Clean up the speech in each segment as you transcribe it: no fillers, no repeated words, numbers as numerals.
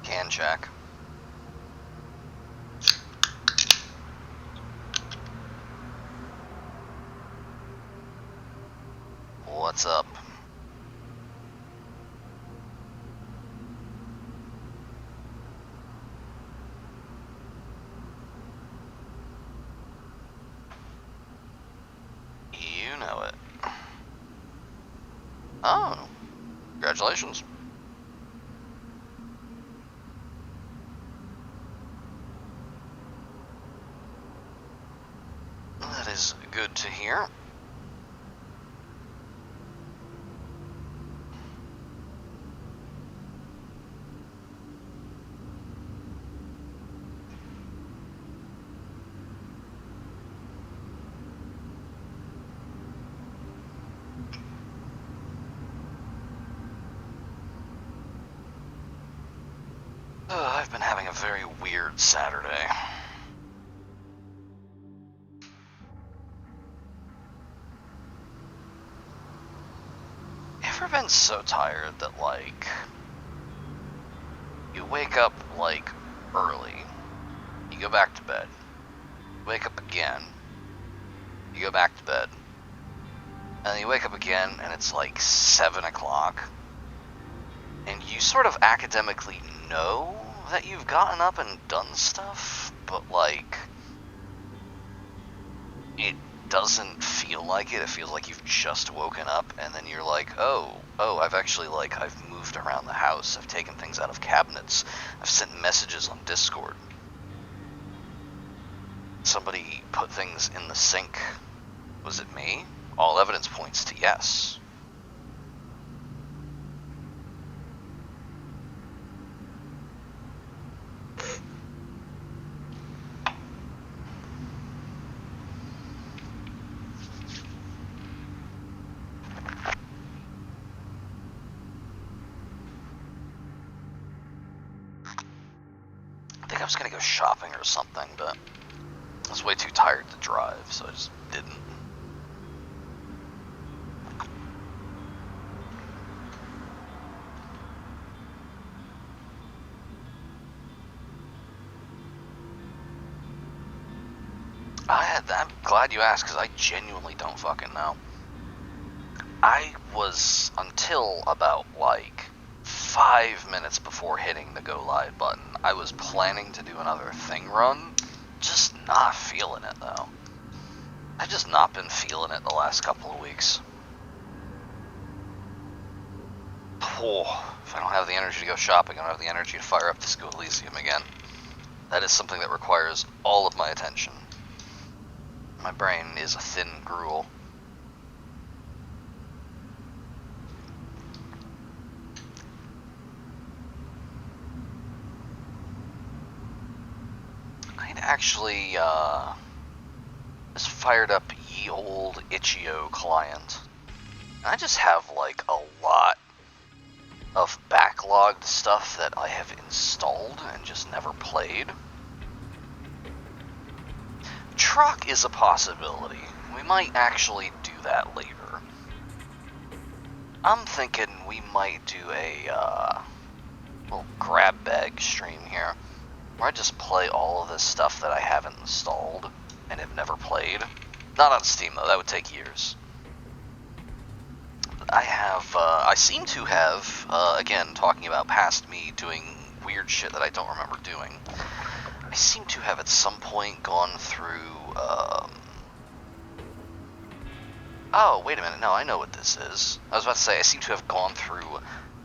can check. What's up? You know it. Oh, congratulations. That is good to hear. I've been having a very weird Saturday. Ever been so tired that, like, you wake up, like, early, you go back to bed, wake up again, you go back to bed, and then you wake up again and it's like 7 o'clock, and you sort of academically know that you've gotten up and done stuff, but, like, it doesn't feel like it. It feels like you've just woken up, and then you're like, oh, I've actually, like, I've moved around the house, I've taken things out of cabinets, I've sent messages on Discord. Somebody put things in the sink. Was it me? All evidence points to yes. I think I was gonna go shopping or something, but I was way too tired to drive, so I just didn't. I'm glad you asked, because I genuinely don't fucking know. I was, until about, like, 5 minutes before hitting the go live button, I was planning to do another thing run, just not feeling it, though. I've just not been feeling it the last couple of weeks. Oh, if I don't have the energy to go shopping, I don't have the energy to fire up Disco Elysium again. That is something that requires all of my attention. My brain is a thin gruel. I'd actually just fired up ye old itch.io client. I just have, like, a lot of backlogged stuff that I have installed and just never played. Truck is a possibility. We might actually do that later. I'm thinking we might do a little grab bag stream here, where I just play all of this stuff that I haven't installed and have never played. Not on Steam, though. That would take years. I seem to have, again, talking about past me doing weird shit that I don't remember doing, I seem to have at some point gone through, oh, wait a minute, no, I know what this is. I was about to say, I seem to have gone through,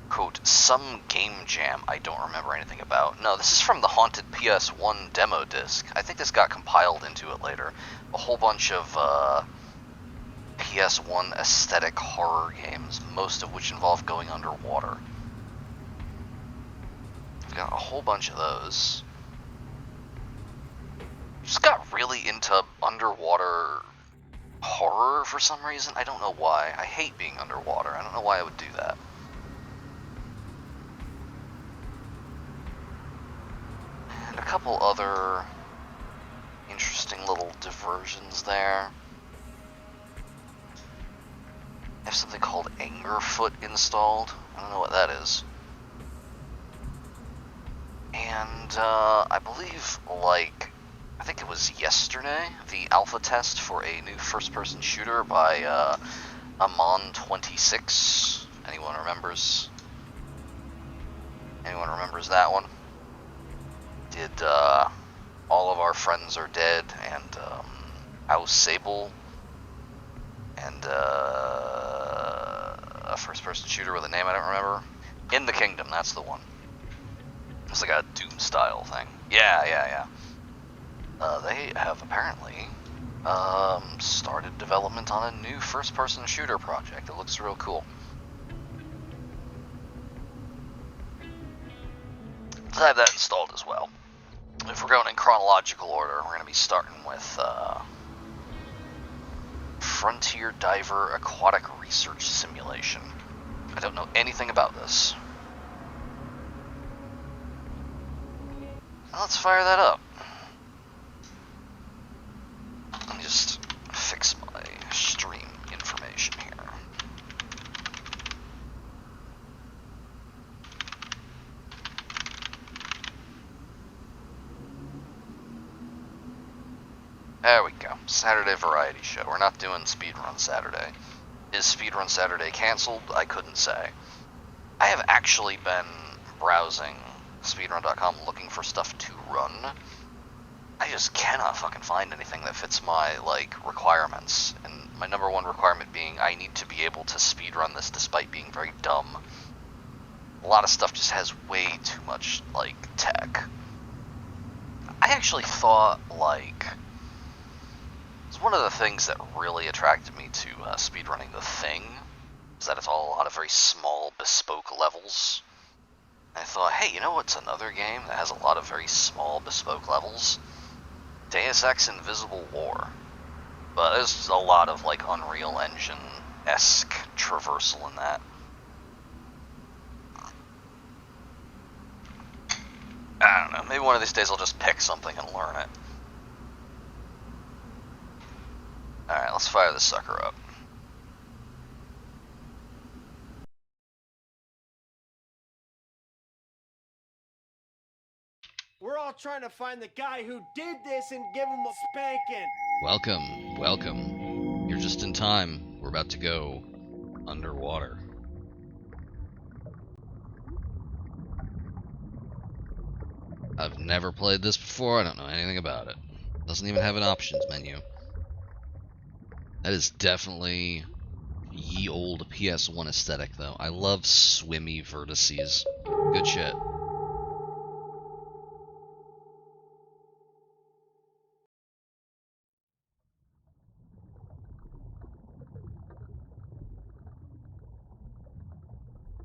quote, some game jam I don't remember anything about. No, this is from the Haunted PS1 demo disc. I think this got compiled into it later. A whole bunch of, PS1 aesthetic horror games, most of which involve going underwater. I've got a whole bunch of those. Just got really into underwater horror for some reason. I don't know why. I hate being underwater. I don't know why I would do that. And a couple other interesting little diversions there. I have something called Angerfoot installed. I don't know what that is. And I believe, like, I think it was yesterday, the alpha test for a new first-person shooter by Amon26. Anyone remembers? Anyone remembers that one? Did All of Our Friends Are Dead and House Sable and a first-person shooter with a name I don't remember. In the Kingdom, that's the one. It's like a Doom-style thing. Yeah. They have apparently started development on a new first-person shooter project. It looks real cool. So I have that installed as well. If we're going in chronological order, we're going to be starting with Frontier Diver Aquatic Research Simulation. I don't know anything about this. Let's fire that up. Let me just fix my stream information here. There we go. Saturday Variety Show. We're not doing Speedrun Saturday. Is Speedrun Saturday canceled? I couldn't say. I have actually been browsing speedrun.com looking for stuff to run. I just cannot fucking find anything that fits my, like, requirements. And my number one requirement being I need to be able to speedrun this despite being very dumb. A lot of stuff just has way too much, like, tech. I actually thought, like, it's one of the things that really attracted me to speedrunning The Thing, is that it's all a lot of very small, bespoke levels. I thought, hey, you know what's another game that has a lot of very small, bespoke levels? Deus Ex Invisible War. But there's a lot of, like, Unreal Engine-esque traversal in that. I don't know, maybe one of these days I'll just pick something and learn it. Alright, let's fire this sucker up. We're all trying to find the guy who did this and give him a spanking. Welcome. You're just in time. We're about to go underwater. I've never played this before. I don't know anything about it. Doesn't even have an options menu. That is definitely ye old PS1 aesthetic, though. I love swimmy vertices. Good shit.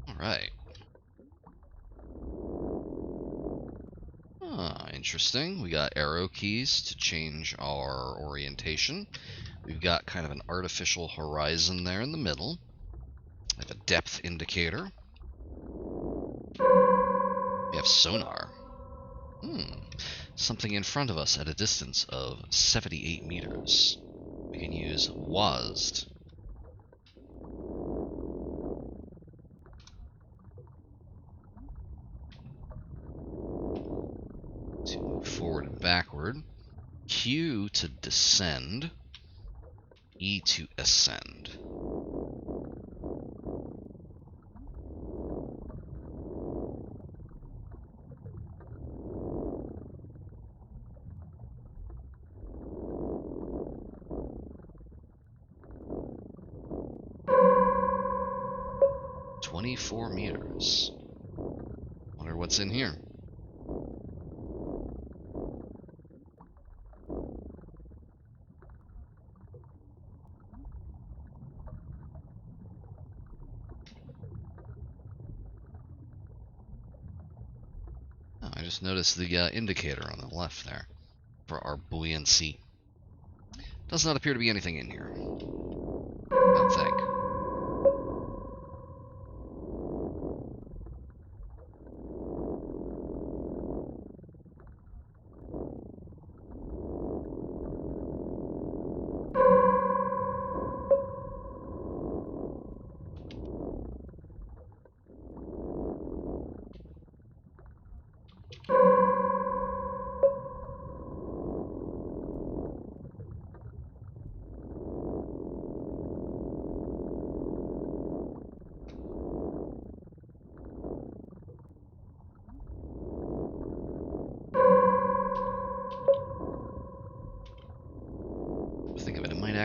Alright. Interesting. We got arrow keys to change our orientation. We've got kind of an artificial horizon there in the middle. We have a depth indicator. We have sonar. Something in front of us at a distance of 78 meters. We can use WASD. To move forward and backward. Q to descend. E to ascend. "24 meters. Wonder what's in here. Oh, I just noticed the indicator on the left there for our buoyancy. Does not appear to be anything in here. I don't think.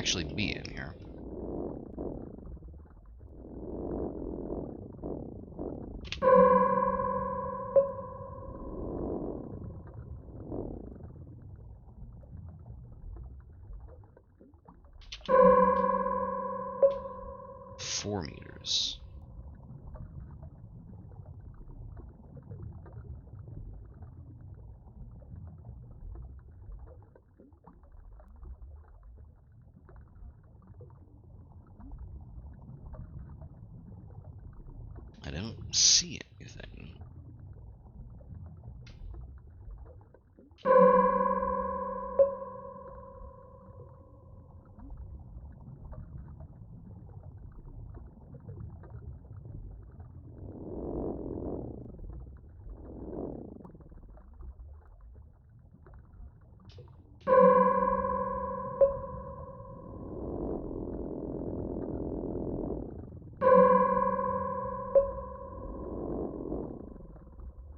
actually be in here? $4 meters. I don't see anything.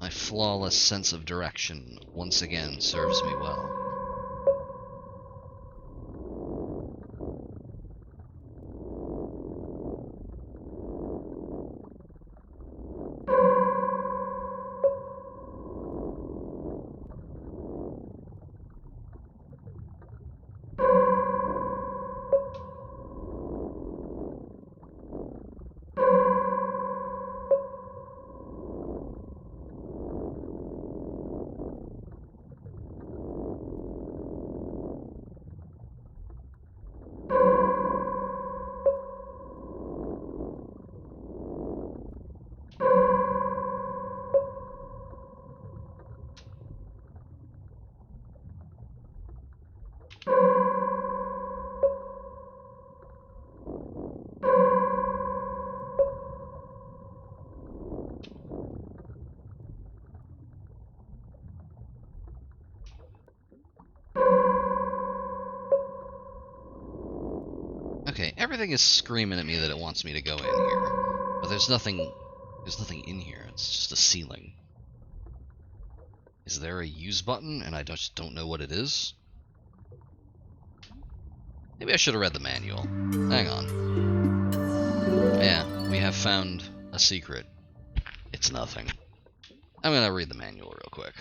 My flawless sense of direction once again serves me well. Okay, everything is screaming at me that it wants me to go in here, but there's nothing in here. It's just a ceiling. Is there a use button and I just don't know what it is? Maybe I should have read the manual. Hang on. Yeah, we have found a secret. It's nothing. I'm gonna read the manual real quick.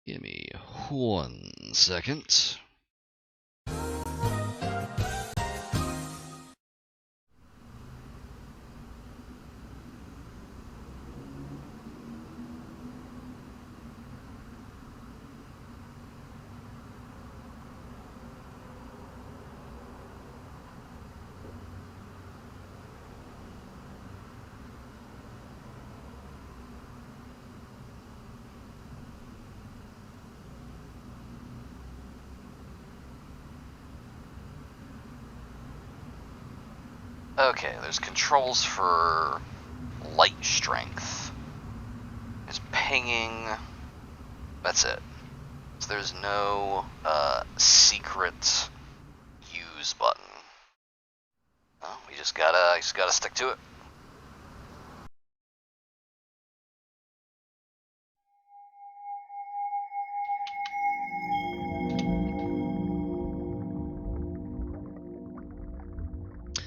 Give me 1 second. Okay, there's controls for light strength. There's pinging. That's it. So there's no secret use button. Well, we just gotta stick to it.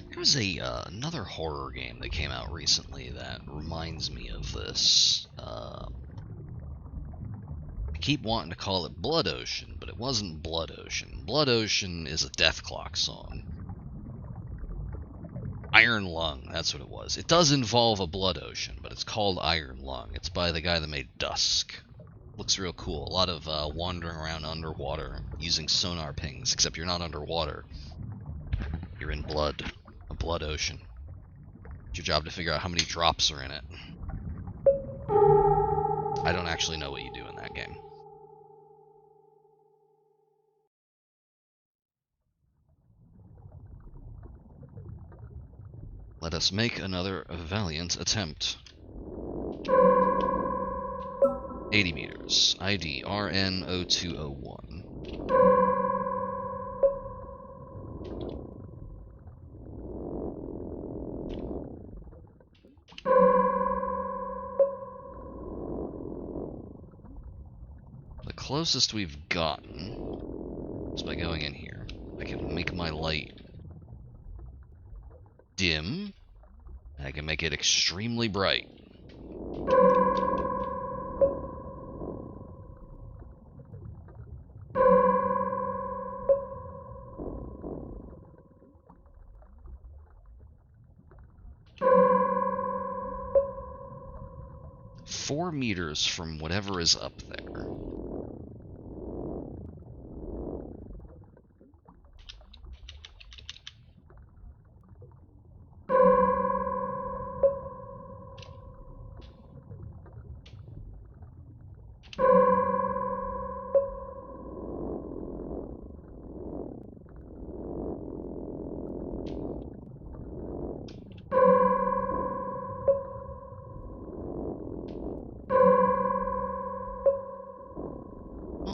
There was another horror game that came out recently that reminds me of this. I keep wanting to call it Blood Ocean, but it wasn't Blood Ocean. Blood Ocean is a Death Clock song. Iron Lung, that's what it was. It does involve a blood ocean, but it's called Iron Lung. It's by the guy that made Dusk. Looks real cool. A lot of wandering around underwater using sonar pings, except you're not underwater. You're in blood. A blood ocean. It's your job to figure out how many drops are in it. I don't actually know what you do in that game. Let us make another valiant attempt. 80 meters. ID RN0201. closest we've gotten is by going in here. I can make my light dim, and I can make it extremely bright. Four meters from whatever is up there.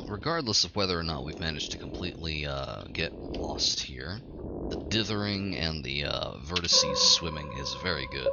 Regardless of whether or not we've managed to completely get lost here, the dithering and the vertices swimming is very good.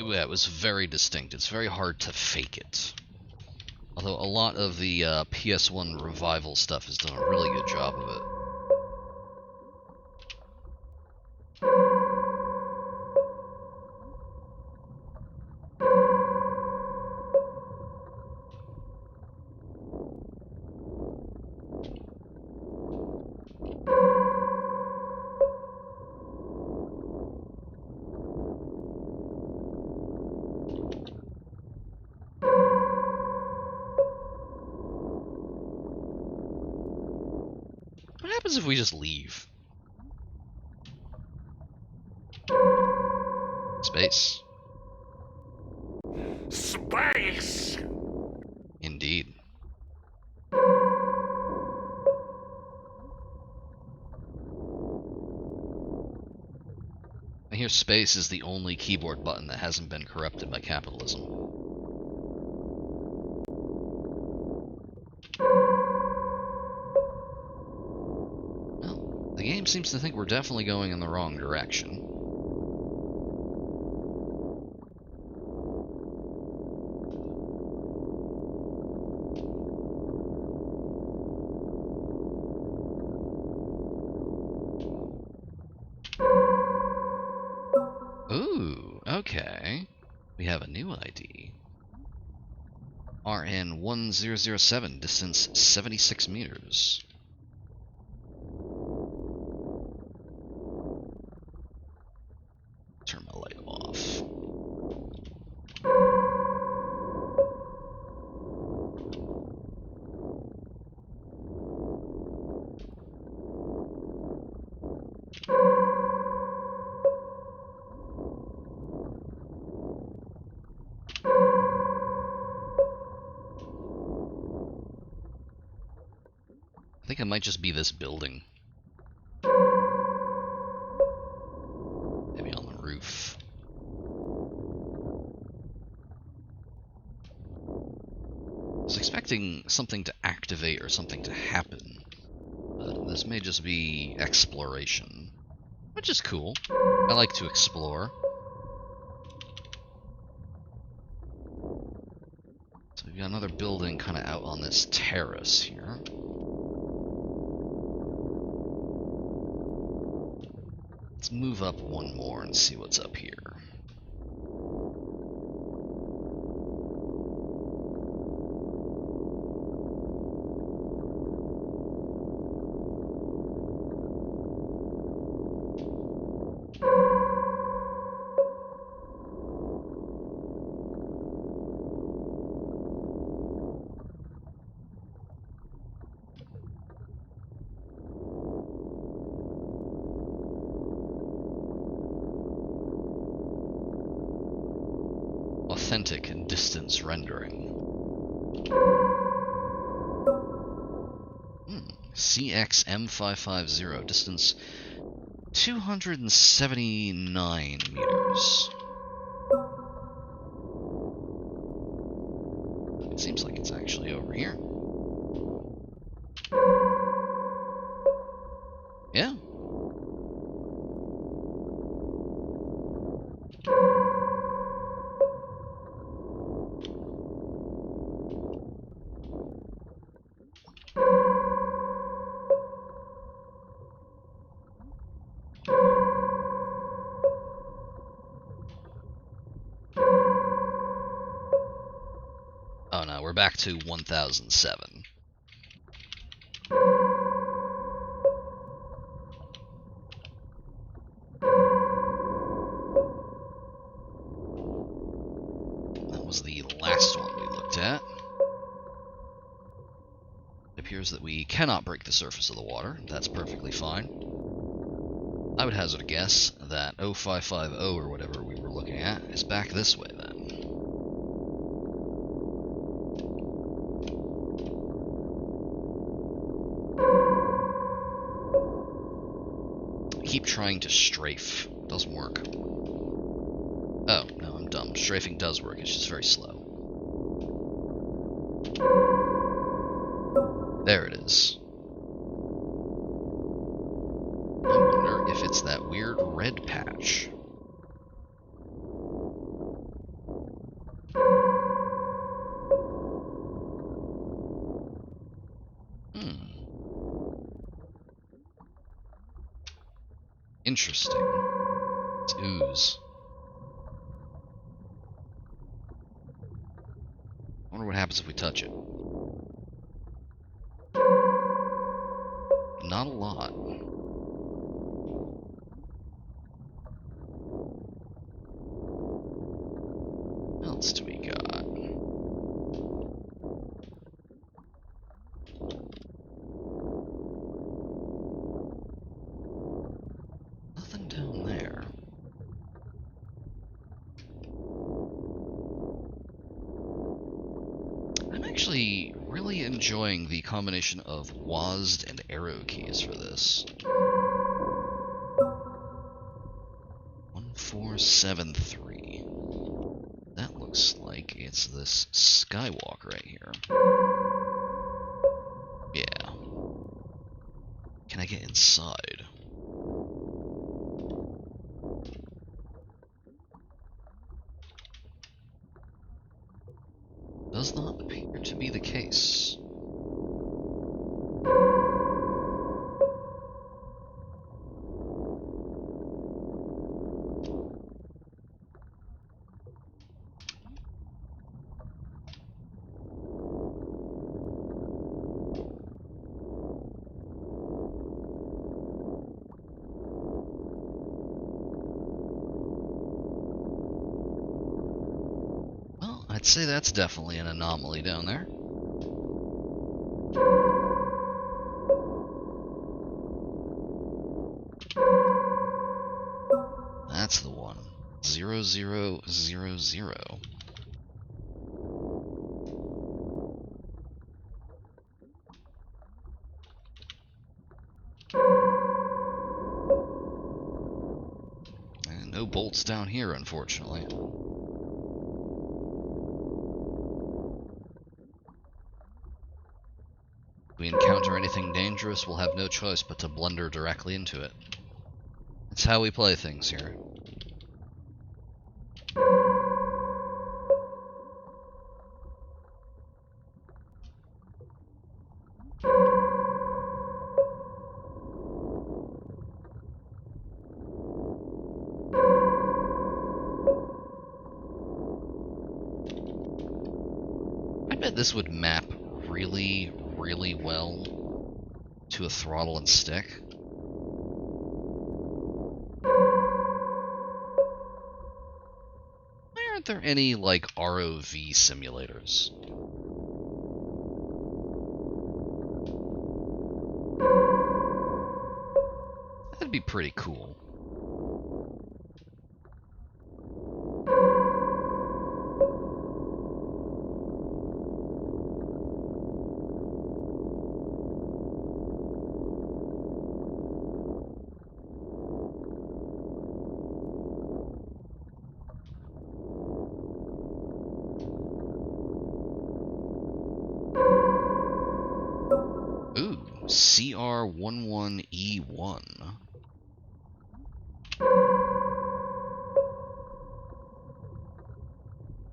Yeah, it was very distinct. It's very hard to fake it. Although a lot of the PS1 revival stuff has done a really good job of it. What happens if we just leave? Space. Space! Indeed. I hear space is the only keyboard button that hasn't been corrupted by capitalism. Well, the game seems to think we're definitely going in the wrong direction. Ooh, okay. We have a new ID. RN1007, distance 76 meters. Turn my light off. I think it might just be this building. Maybe on the roof. I was expecting something to activate or something to happen, but this may just be exploration, which is cool. I like to explore. So we've got another building kind of out on this terrace here. Let's move up one more and see what's up here. authentic distance rendering. CXM550, distance 279 meters. It seems like it's actually over here. Yeah. Oh no, we're back to 1007. That was the last one we looked at. It appears that we cannot break the surface of the water. That's perfectly fine. I would hazard a guess that 0550 or whatever we were looking at is back this way then. Keep trying to strafe. Doesn't work. Oh, no, I'm dumb. Strafing does work, it's just very slow. There it is. I wonder if it's that weird red patch. Interesting. It's ooze. I wonder what happens if we touch it. Not a lot. What else do we got? Nothing down there. I'm actually really enjoying the combination of WASD and arrow keys for this. 1473. That looks like it's this skywalk right here. Yeah. Can I get inside? Does not appear to be the case. I'd say that's definitely an anomaly down there. That's the one. 0000. And no bolts down here, unfortunately. If we encounter anything dangerous, we'll have no choice but to blunder directly into it. It's how we play things here. I bet this would map really, really well to a throttle and stick. Why aren't there any, like, ROV simulators? That'd be pretty cool. CR11E1.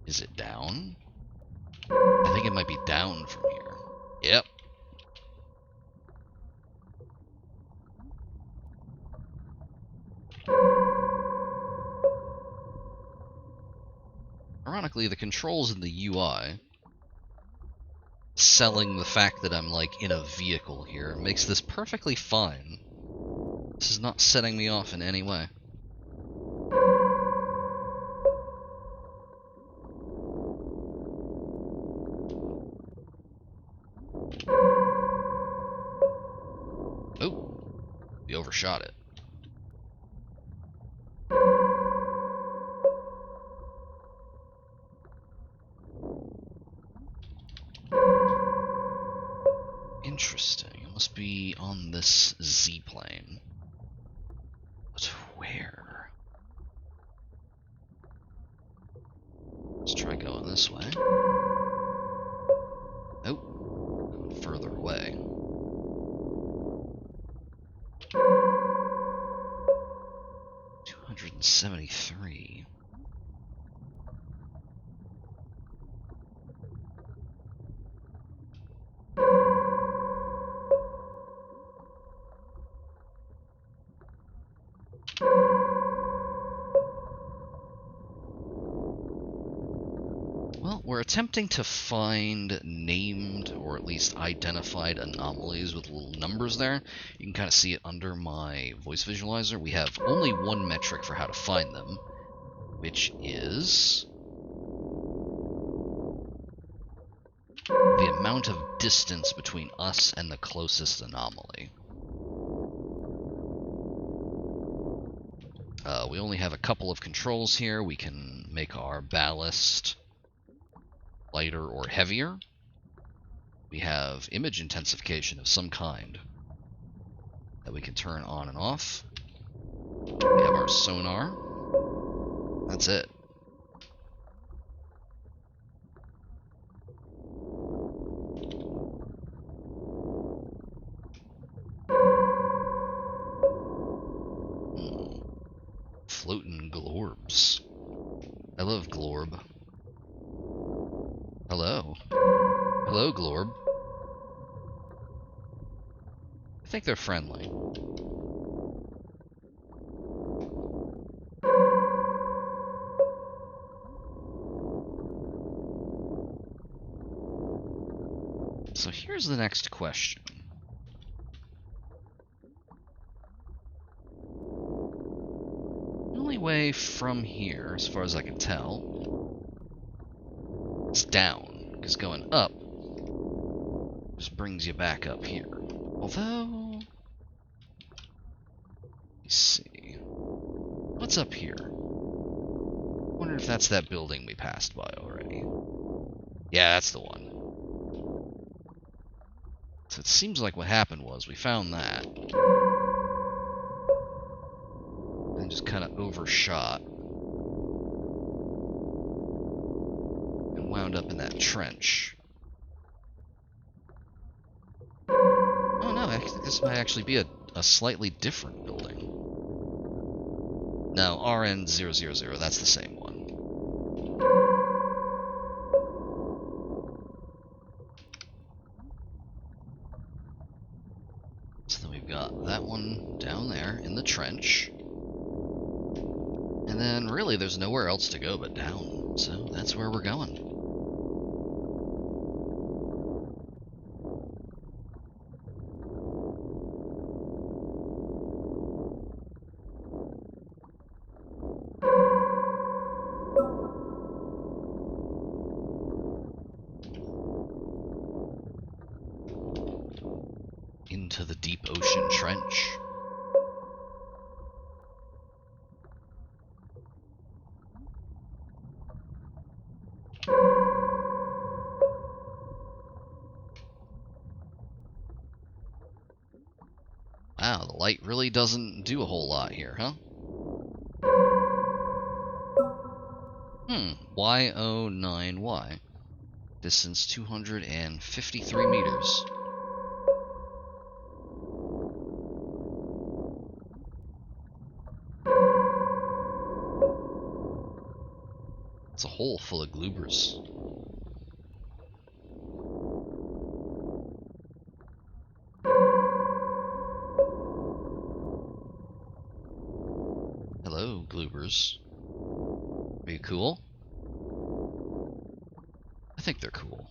Is it down? I think it might be down from here. Yep. Ironically, the controls in the UI, selling the fact that I'm, like, in a vehicle here, makes this perfectly fine. This is not setting me off in any way. Oh, we overshot it. Interesting. It must be on this Z-plane. But where? Let's try going this way. Nope. Going further away. $273. Well, we're attempting to find named, or at least identified, anomalies with little numbers there. You can kind of see it under my voice visualizer. We have only one metric for how to find them, which is the amount of distance between us and the closest anomaly. We only have a couple of controls here. We can make our ballast lighter or heavier. We have image intensification of some kind that we can turn on and off. We have our sonar. That's it. Floating glorbs. I love glorb. Hello. Hello, glorb. I think they're friendly. So here's the next question. The only way from here, as far as I can tell, is down, because going up just brings you back up here. Although, let's see. What's up here? Wonder if that's that building we passed by already. Yeah, that's the one. So it seems like what happened was we found that. And just kind of overshot. And wound up in that trench. Oh no, I think this might actually be a slightly different building. No, RN000, that's the same one. So then we've got that one down there in the trench. And then really there's nowhere else to go but down. So that's where we're going. Into the deep ocean trench. Wow, the light really doesn't do a whole lot here, huh? Y09Y. Distance 253 meters. It's a hole full of gloobers. Hello, gloobers. Are you cool? I think they're cool.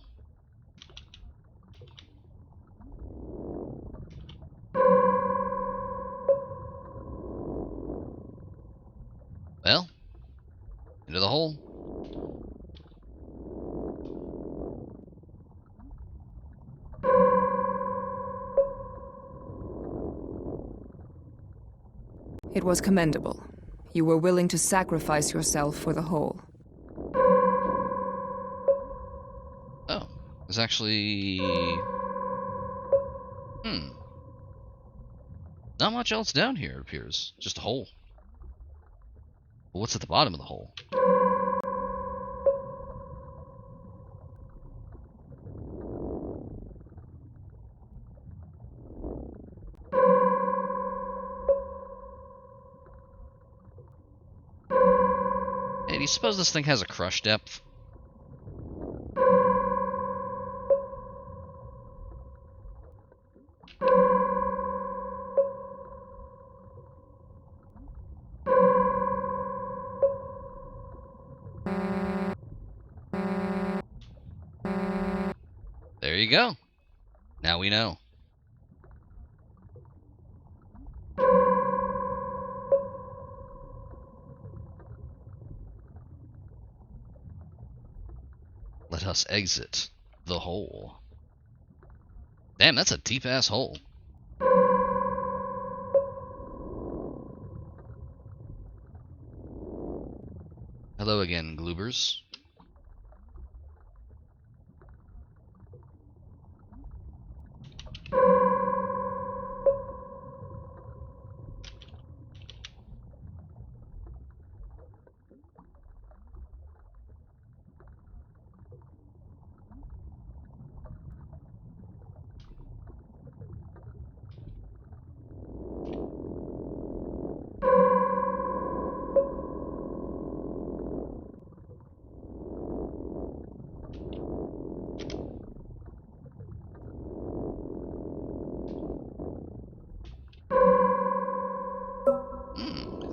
Well, into the hole. It was commendable. You were willing to sacrifice yourself for the whole. Oh, there's actually... Not much else down here, it appears. Just a hole. But what's at the bottom of the hole? Hey, do you suppose this thing has a crush depth? There you go. Now we know. Let us exit the hole. Damn, that's a deep-ass hole. Hello again, gloobers.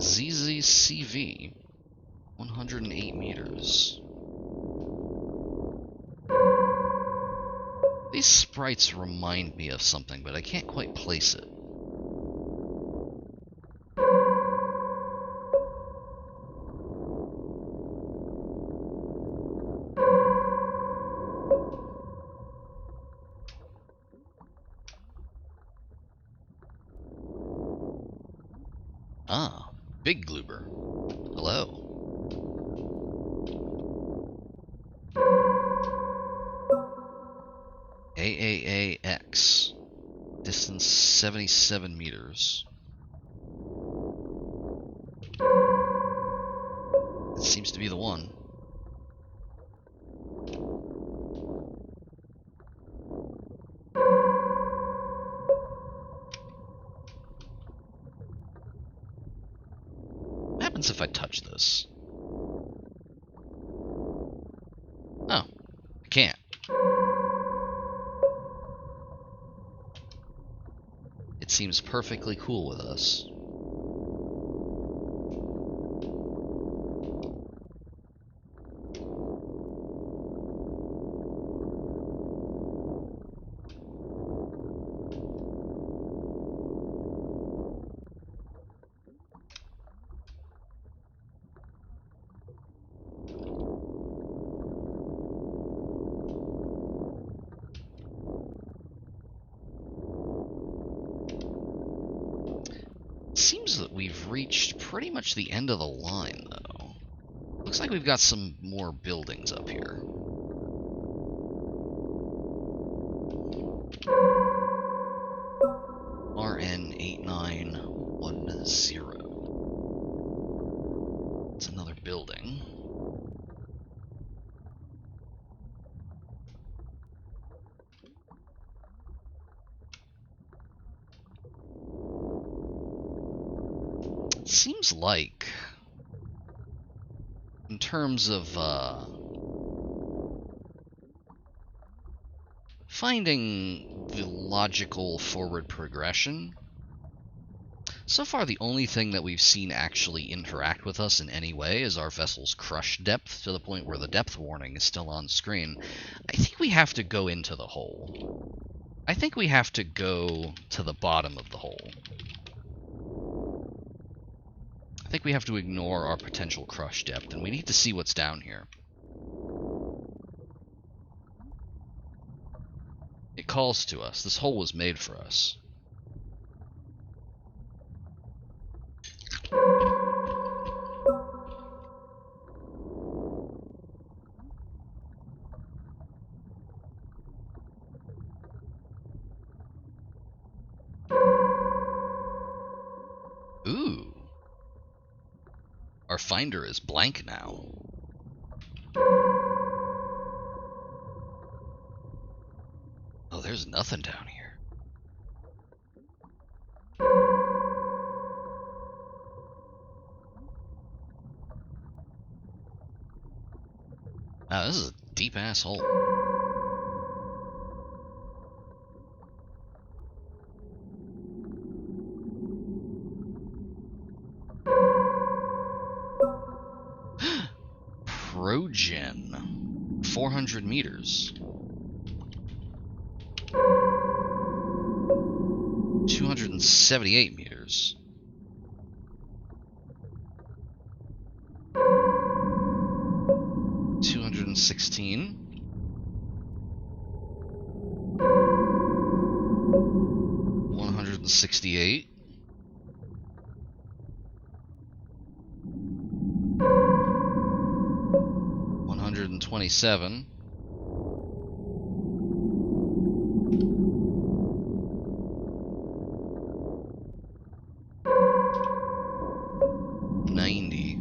ZZCV. 108 meters. These sprites remind me of something, but I can't quite place it. Ah, big gloober. Hello. AAAX. Distance 77 meters. It seems to be the one. What happens if I touch this? Oh, I can't. It seems perfectly cool with us. Seems that we've reached pretty much the end of the line, though. Looks like we've got some more buildings up here. RN8910. It's another building. Seems like in terms of finding the logical forward progression, so far the only thing that we've seen actually interact with us in any way is our vessel's crush depth, to the point where the depth warning is still on screen. I think we have to go into the hole. I think we have to go to the bottom of the hole. I think we have to ignore our potential crush depth, and we need to see what's down here. It calls to us. This hole was made for us. Ooh. Our finder is blank now. Oh, there's nothing down here. Wow, this is a deep-ass hole. Progen. 400 meters. 278 meters. $216. 168. 127. 90.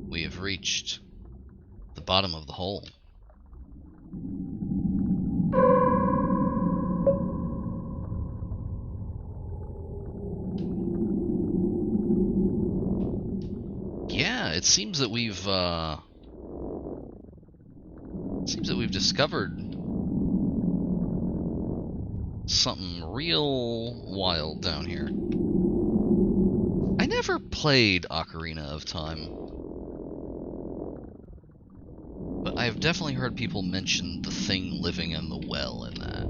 We have reached the bottom of the hole. Yeah, it seems that we've discovered something real wild down here. I never played Ocarina of Time, but I've definitely heard people mention the thing living in the well in that.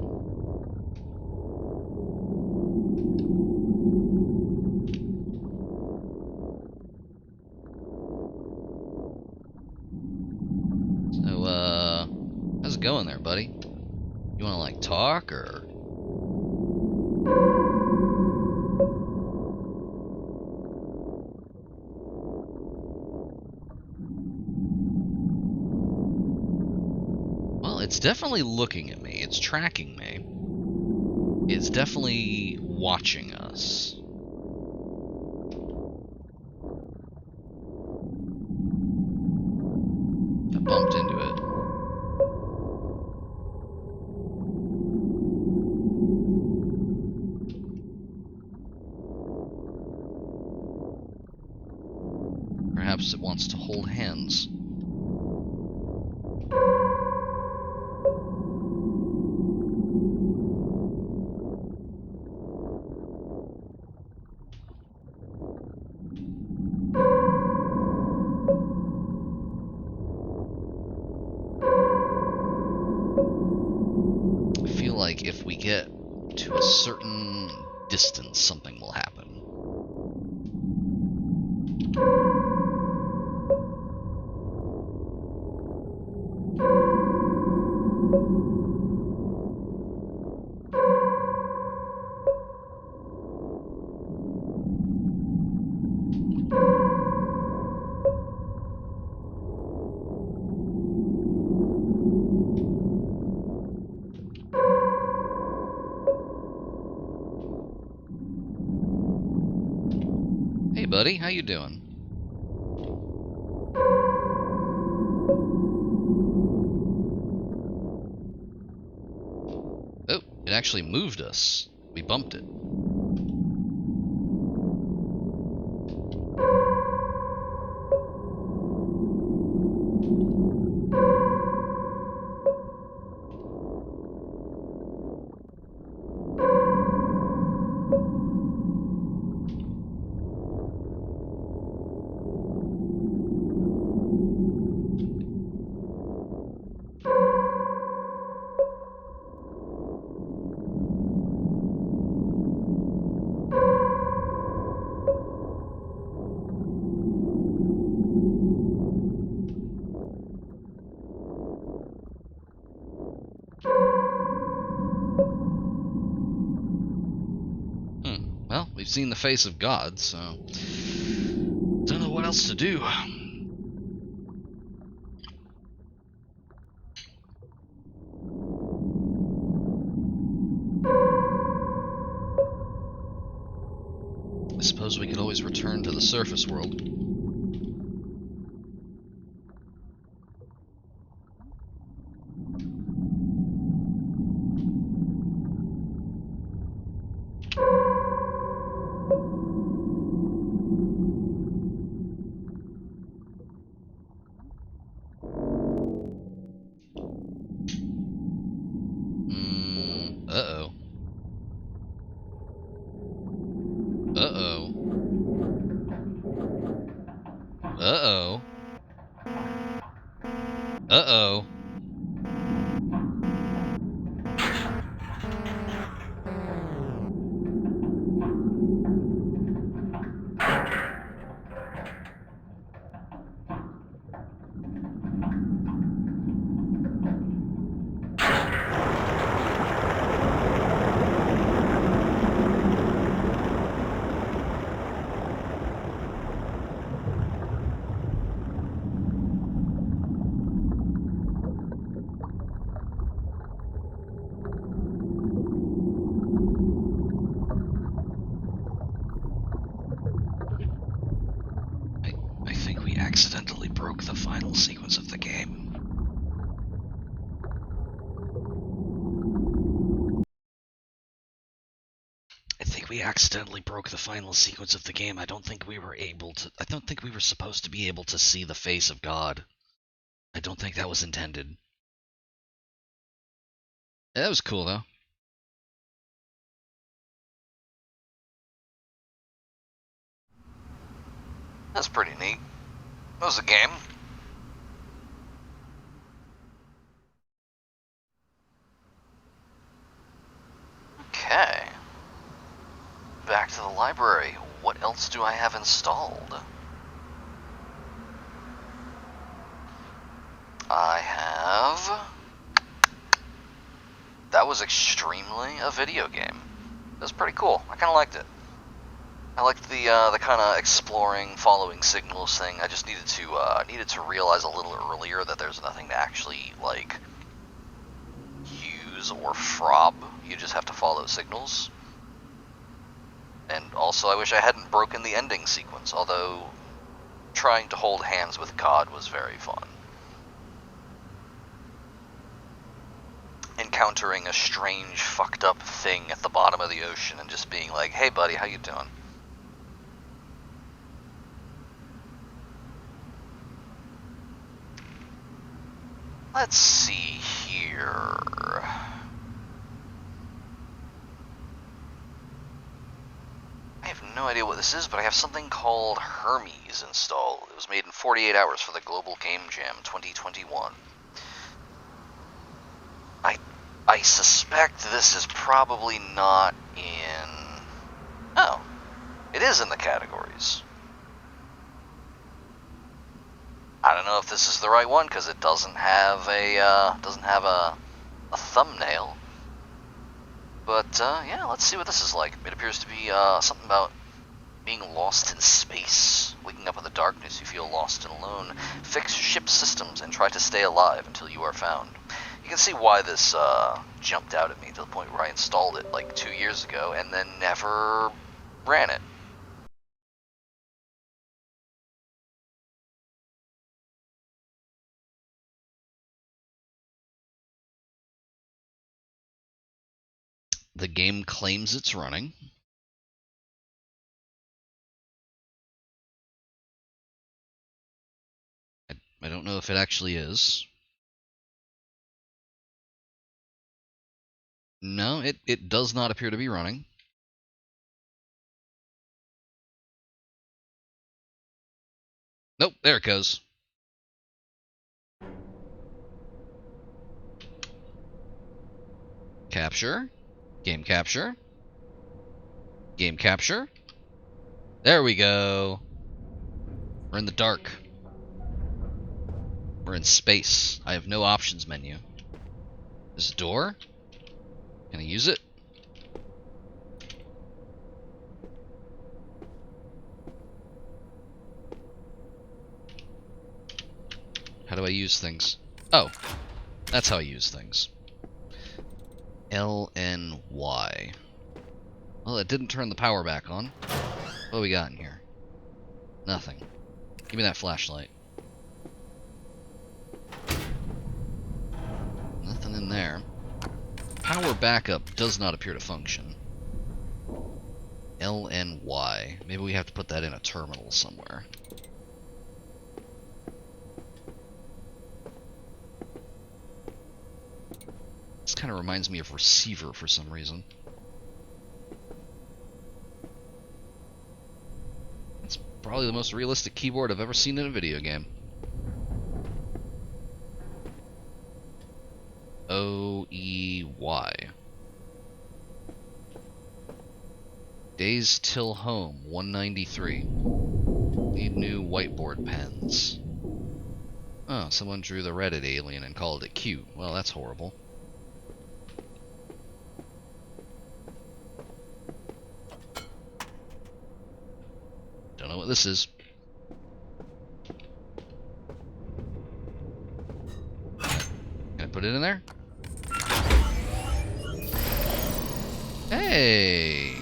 So, how's it going there, buddy? You wanna, like, talk, or...? Well, it's definitely looking at me. It's tracking me. It's definitely watching us. I bumped into it. Perhaps it wants to hold hands. I feel like if we get to a certain distance, something will happen. buddy. How you doing? Oh, it actually moved us. We bumped it. Well, we've seen the face of God, so don't know what else to do. I suppose we could always return to the surface world. Uh-oh. Uh-oh. Uh-oh. Uh-oh. I think we accidentally broke the final sequence of the game. I think we accidentally broke the final sequence of the game. I don't think we were supposed to be able to see the face of God. I don't think that was intended. Yeah, that was cool, though. That's pretty neat. That was a game. Okay. Back to the library. What else do I have installed? I have... That was extremely a video game. It was pretty cool. I kind of liked it. I liked the kind of exploring, following signals thing. I just needed to realize a little earlier that there's nothing to actually like use or frob. You just have to follow signals. And also, I wish I hadn't broken the ending sequence. Although trying to hold hands with God was very fun. Encountering a strange, fucked up thing at the bottom of the ocean and just being like, "Hey, buddy, how you doing?" Let's see here. I have no idea what this is, but I have something called Hermes installed. It was made in 48 hours for the Global Game Jam 2021. I suspect this is probably not in... Oh, it is in the categories. I don't know if this is the right one because it doesn't have a thumbnail. But yeah, let's see what this is like. It appears to be something about being lost in space. Waking up in the darkness, you feel lost and alone. Fix ship systems and try to stay alive until you are found. You can see why this jumped out at me to the point where I installed it like 2 years ago and then never ran it. the game claims it's running. I don't know if it actually is. No, it does not appear to be running. Nope, there it goes. Capture. Game capture. Game capture. There we go. We're in the dark. We're in space. I have no options menu. This door? Can I use it? How do I use things? Oh, that's how I use things. LNY. Well, it didn't turn the power back on. What do we got in here? Nothing. Give me that flashlight. Nothing in there. Power backup does not appear to function. LNY. Maybe we have to put that in a terminal somewhere. This kind of reminds me of receiver for some reason. It's probably the most realistic keyboard I've ever seen in a video game. OEY. Days till home, 193. Need new whiteboard pens. Oh, someone drew the Reddit alien and called it cute. Well, that's horrible. Don't know what this is. Can I put it in there? Hey!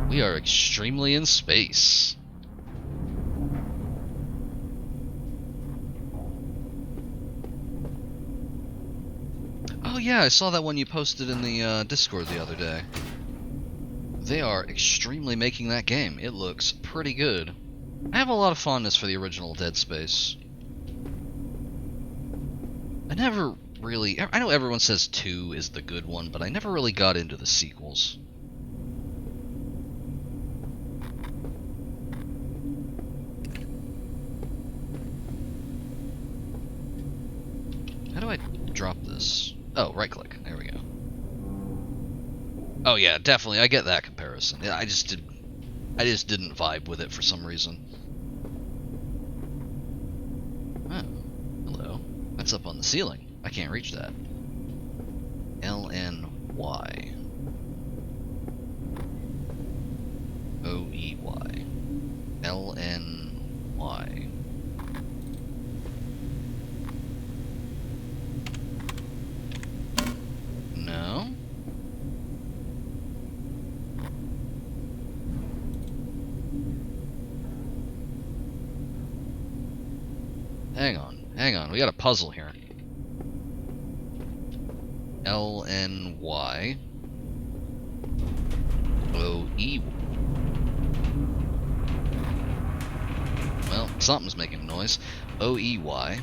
We are extremely in space. Oh yeah, I saw that one you posted in the Discord the other day. They are extremely making that game. It looks pretty good. I have a lot of fondness for the original Dead Space. I never really... I know everyone says 2 is the good one, but I never really got into the sequels. How do I drop this? Oh, right click. There we go. Oh yeah, definitely. I get that comparison. Yeah, I just didn't vibe with it for some reason. Oh, hello. That's up on the ceiling. I can't reach that. LNY. OEY. LNY. No. Hang on, we got a puzzle here. LNY. OE. Well, something's making a noise. OEY.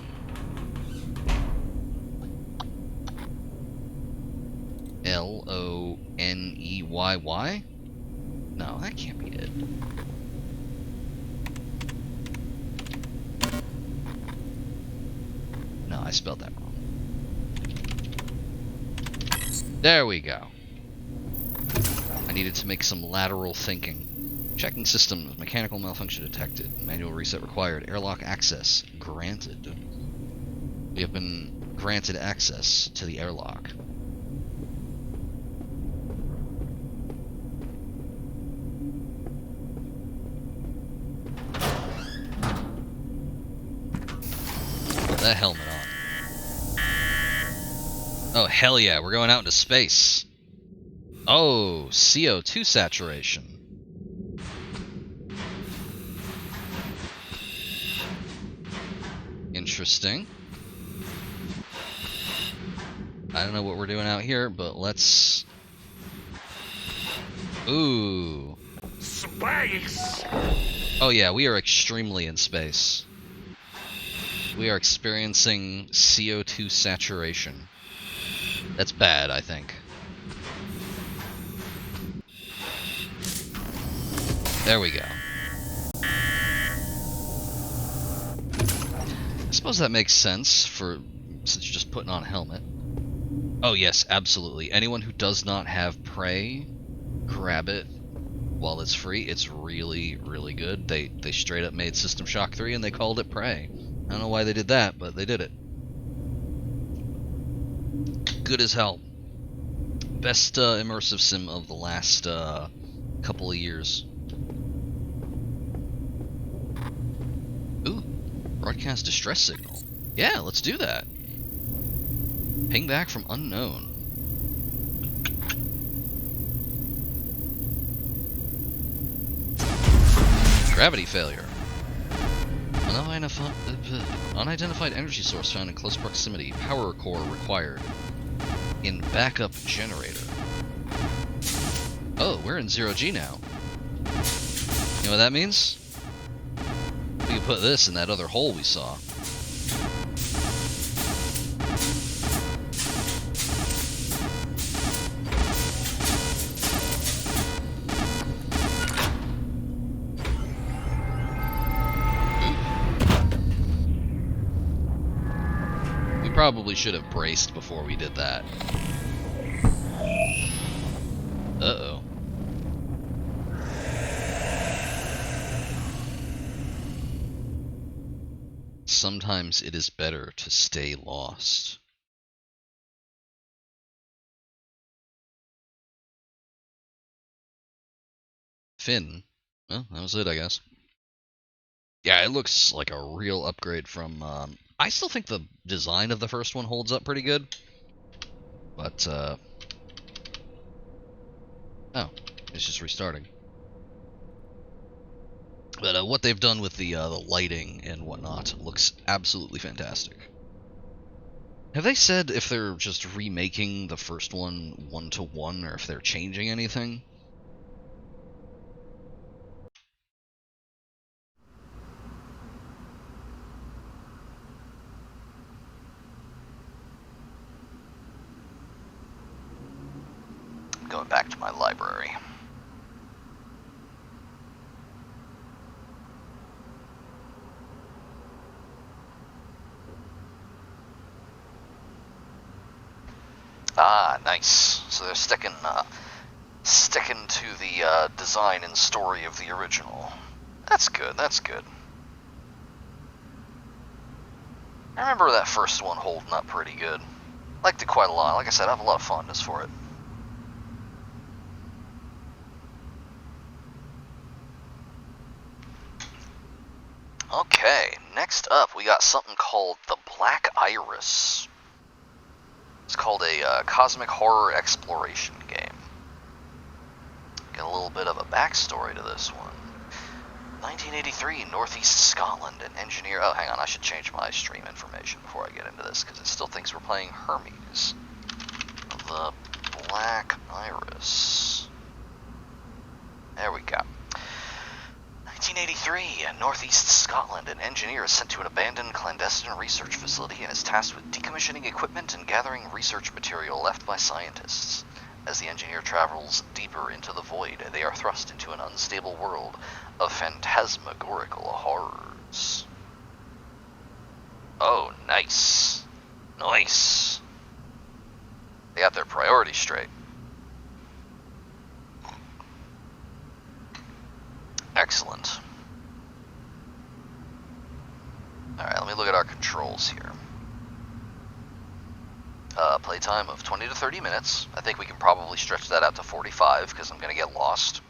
LONEYY? No, that can't be it. No, I spelled that wrong. There we go. I needed to make some lateral thinking. Checking systems. Mechanical malfunction detected. Manual reset required. Airlock access granted. We have been granted access to the airlock. Put that helmet on. Oh, hell yeah, we're going out into space. Oh, CO2 saturation. Interesting. I don't know what we're doing out here, but let's... Ooh. Space! Oh yeah, we are extremely in space. We are experiencing CO2 saturation. That's bad, I think. There we go. I suppose that makes sense since you're just putting on a helmet. Oh yes, absolutely. Anyone who does not have prey, grab it while it's free. It's really, really good. They straight up made System Shock 3 and they called it prey. I don't know why they did that, but they did it. Good as hell. Best immersive sim of the last couple of years. Ooh, broadcast distress signal. Yeah, let's do that. Ping back from unknown. Gravity failure. Unidentified energy source found in close proximity. Power core required. In backup generator. Oh, we're in 0G now. You know what that means? We can put this in that other hole we saw. Probably should have braced before we did that. Uh-oh. Sometimes it is better to stay lost. Finn. Well, that was it, I guess. Yeah, it looks like a real upgrade from... I still think the design of the first one holds up pretty good. But, oh. It's just restarting. But what they've done with the lighting and whatnot looks absolutely fantastic. Have they said if they're just remaking the first one 1-to-1 or if they're changing anything? Going back to my library. Ah, nice. So they're sticking to the design and story of the original. That's good, that's good. I remember that first one holding up pretty good. Liked it quite a lot. Like I said, I have a lot of fondness for it. Okay, next up we got something called the Black Iris. It's called a cosmic horror exploration game. Get a little bit of a backstory to this one. 1983, Northeast Scotland, an engineer... Oh, hang on, I should change my stream information before I get into this, because it still thinks we're playing Hermes. The Black Iris. There we go. 1983, in Northeast Scotland, an engineer is sent to an abandoned clandestine research facility and is tasked with decommissioning equipment and gathering research material left by scientists. As the engineer travels deeper into the void, they are thrust into an unstable world of phantasmagorical horrors. Oh, nice. Nice. They got their priorities straight. Excellent. Alright, let me look at our controls here. Playtime of 20 to 30 minutes. I think we can probably stretch that out to 45 because I'm going to get lost.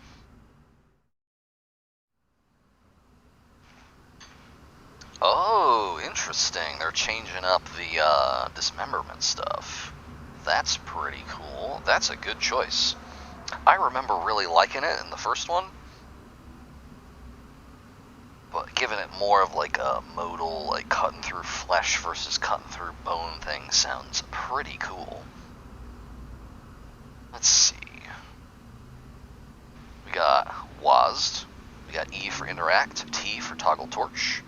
Oh, interesting. They're changing up the dismemberment stuff. That's pretty cool. That's a good choice. I remember really liking it in the first one. but giving it more of like a modal, like cutting through flesh versus cutting through bone thing sounds pretty cool. Let's see. We got WASD. We got E for interact, T for toggle torch.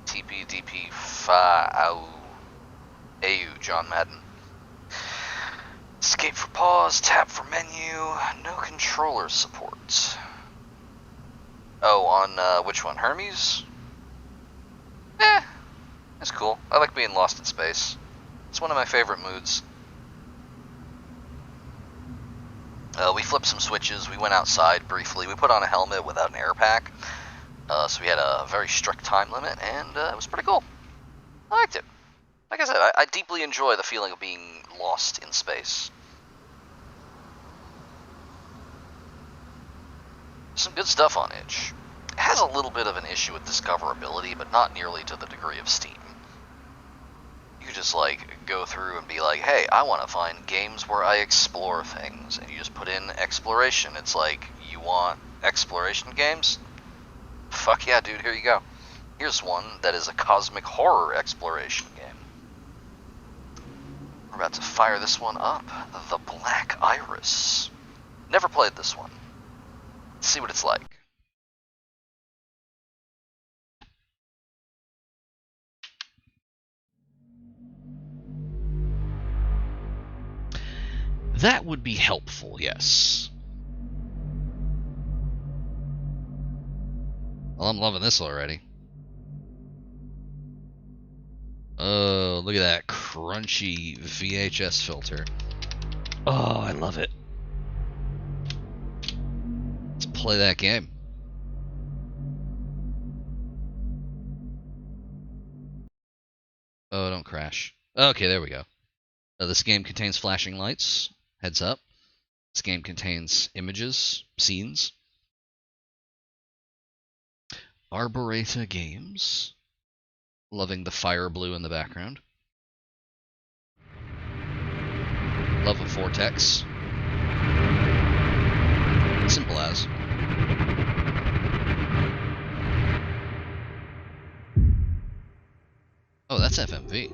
TP, DP, AU, John Madden. Escape for pause, tap for menu, no controller support. Oh, on which one? Hermes? That's cool. I like being lost in space. It's one of my favorite moods. We flipped some switches, we went outside briefly, we put on a helmet without an air pack, so we had a very strict time limit, and it was pretty cool. I liked it. Like I said, I deeply enjoy the feeling of being lost in space. Some good stuff on Itch. It has a little bit of an issue with discoverability, but not nearly to the degree of Steam. You just like go through and be like, hey, I want to find games where I explore things, and you just put in exploration. It's like, you want exploration games? Fuck yeah, dude, here you go. Here's one that is a cosmic horror exploration game. We're about to fire this one up. The Black Iris. Never played this one. Let's see what it's like. That would be helpful, yes. Well, I'm loving this already. Oh, look at that crunchy VHS filter. Oh, I love it. Let's play that game. Oh, don't crash. Okay, there we go. This game contains flashing lights. Heads up. This game contains images, scenes. Arboreta Games. Loving the fire blue in the background. Love of Vortex. Simple as. Oh, that's FMV.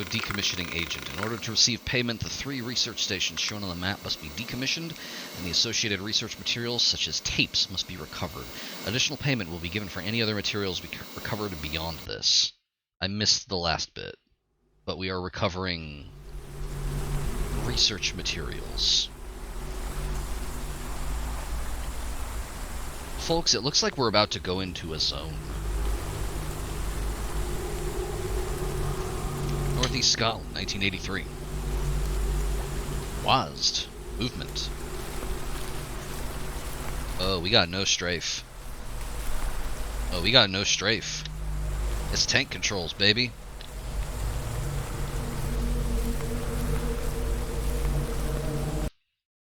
Decommissioning agent. In order to receive payment, the 3 research stations shown on the map must be decommissioned, and the associated research materials, such as tapes, must be recovered. Additional payment will be given for any other materials recovered beyond this. I missed the last bit, but we are recovering research materials. Folks, it looks like we're about to go into a zone. Northeast Scotland, 1983. WASD. Movement. Oh, we got no strafe. Oh, we got no strafe. It's tank controls, baby.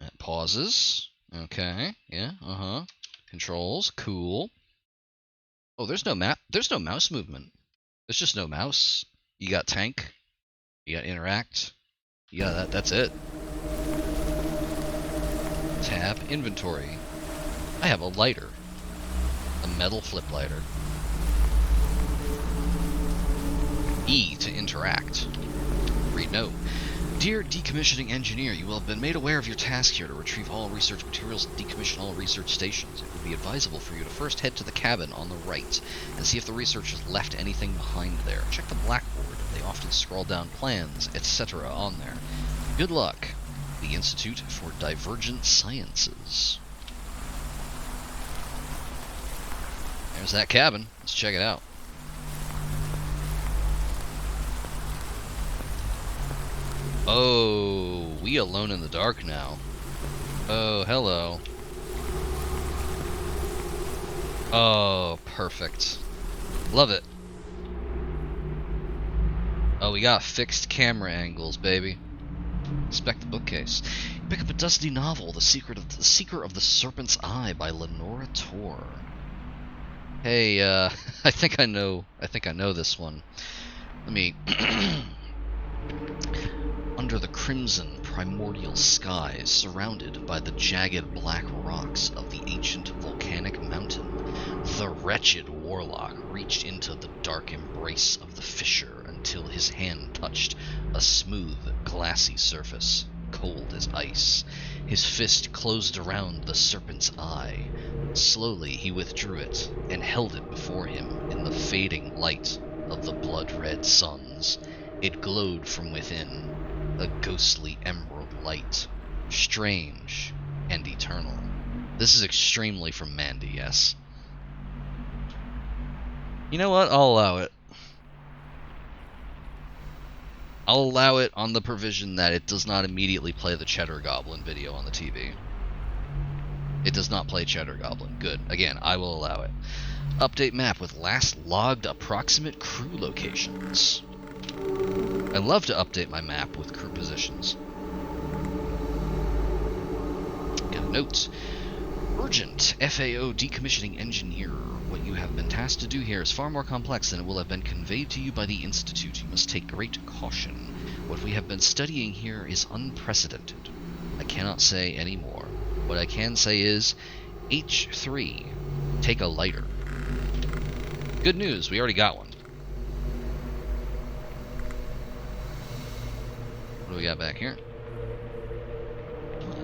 That pauses. Okay, yeah, Controls, cool. Oh, there's no map. There's no mouse movement. There's just no mouse. You got tank. You got interact. You got that. That's it. Tab inventory. I have a lighter. A metal flip lighter. E to interact. Read note. Dear decommissioning engineer, you will have been made aware of your task here to retrieve all research materials and decommission all research stations. It would be advisable for you to first head to the cabin on the right and see if the researchers left anything behind there. Check the blackboard. They often scroll down plans, etc. on there. Good luck. The Institute for Divergent Sciences. There's that cabin. Let's check it out. Oh, we alone in the dark now. Oh, hello. Oh, perfect. Love it. we got fixed camera angles, baby. Inspect the bookcase. You pick up a dusty novel, The Seeker of the Serpent's Eye by Lenora Tor. Hey, I think I know this one. Let me... Under the crimson primordial skies, surrounded by the jagged black rocks of the ancient volcanic mountain, the wretched warlock reached into the dark embrace of the fissure until his hand touched a smooth, glassy surface, cold as ice. His fist closed around the serpent's eye. Slowly he withdrew it and held it before him in the fading light of the blood-red suns. It glowed from within, a ghostly emerald light, strange and eternal. This is extremely from Mandy, yes. You know what? I'll allow it. I'll allow it on the provision that it does not immediately play the Cheddar Goblin video on the TV. It does not play Cheddar Goblin. Good. Again, I will allow it. Update map with last logged approximate crew locations. I love to update my map with crew positions. Got a note. Urgent FAO decommissioning engineer. What you have been tasked to do here is far more complex than it will have been conveyed to you by the Institute. You must take great caution. What we have been studying here is unprecedented. I cannot say any more. What I can say is, H3, take a lighter. Good news, we already got one. What do we got back here?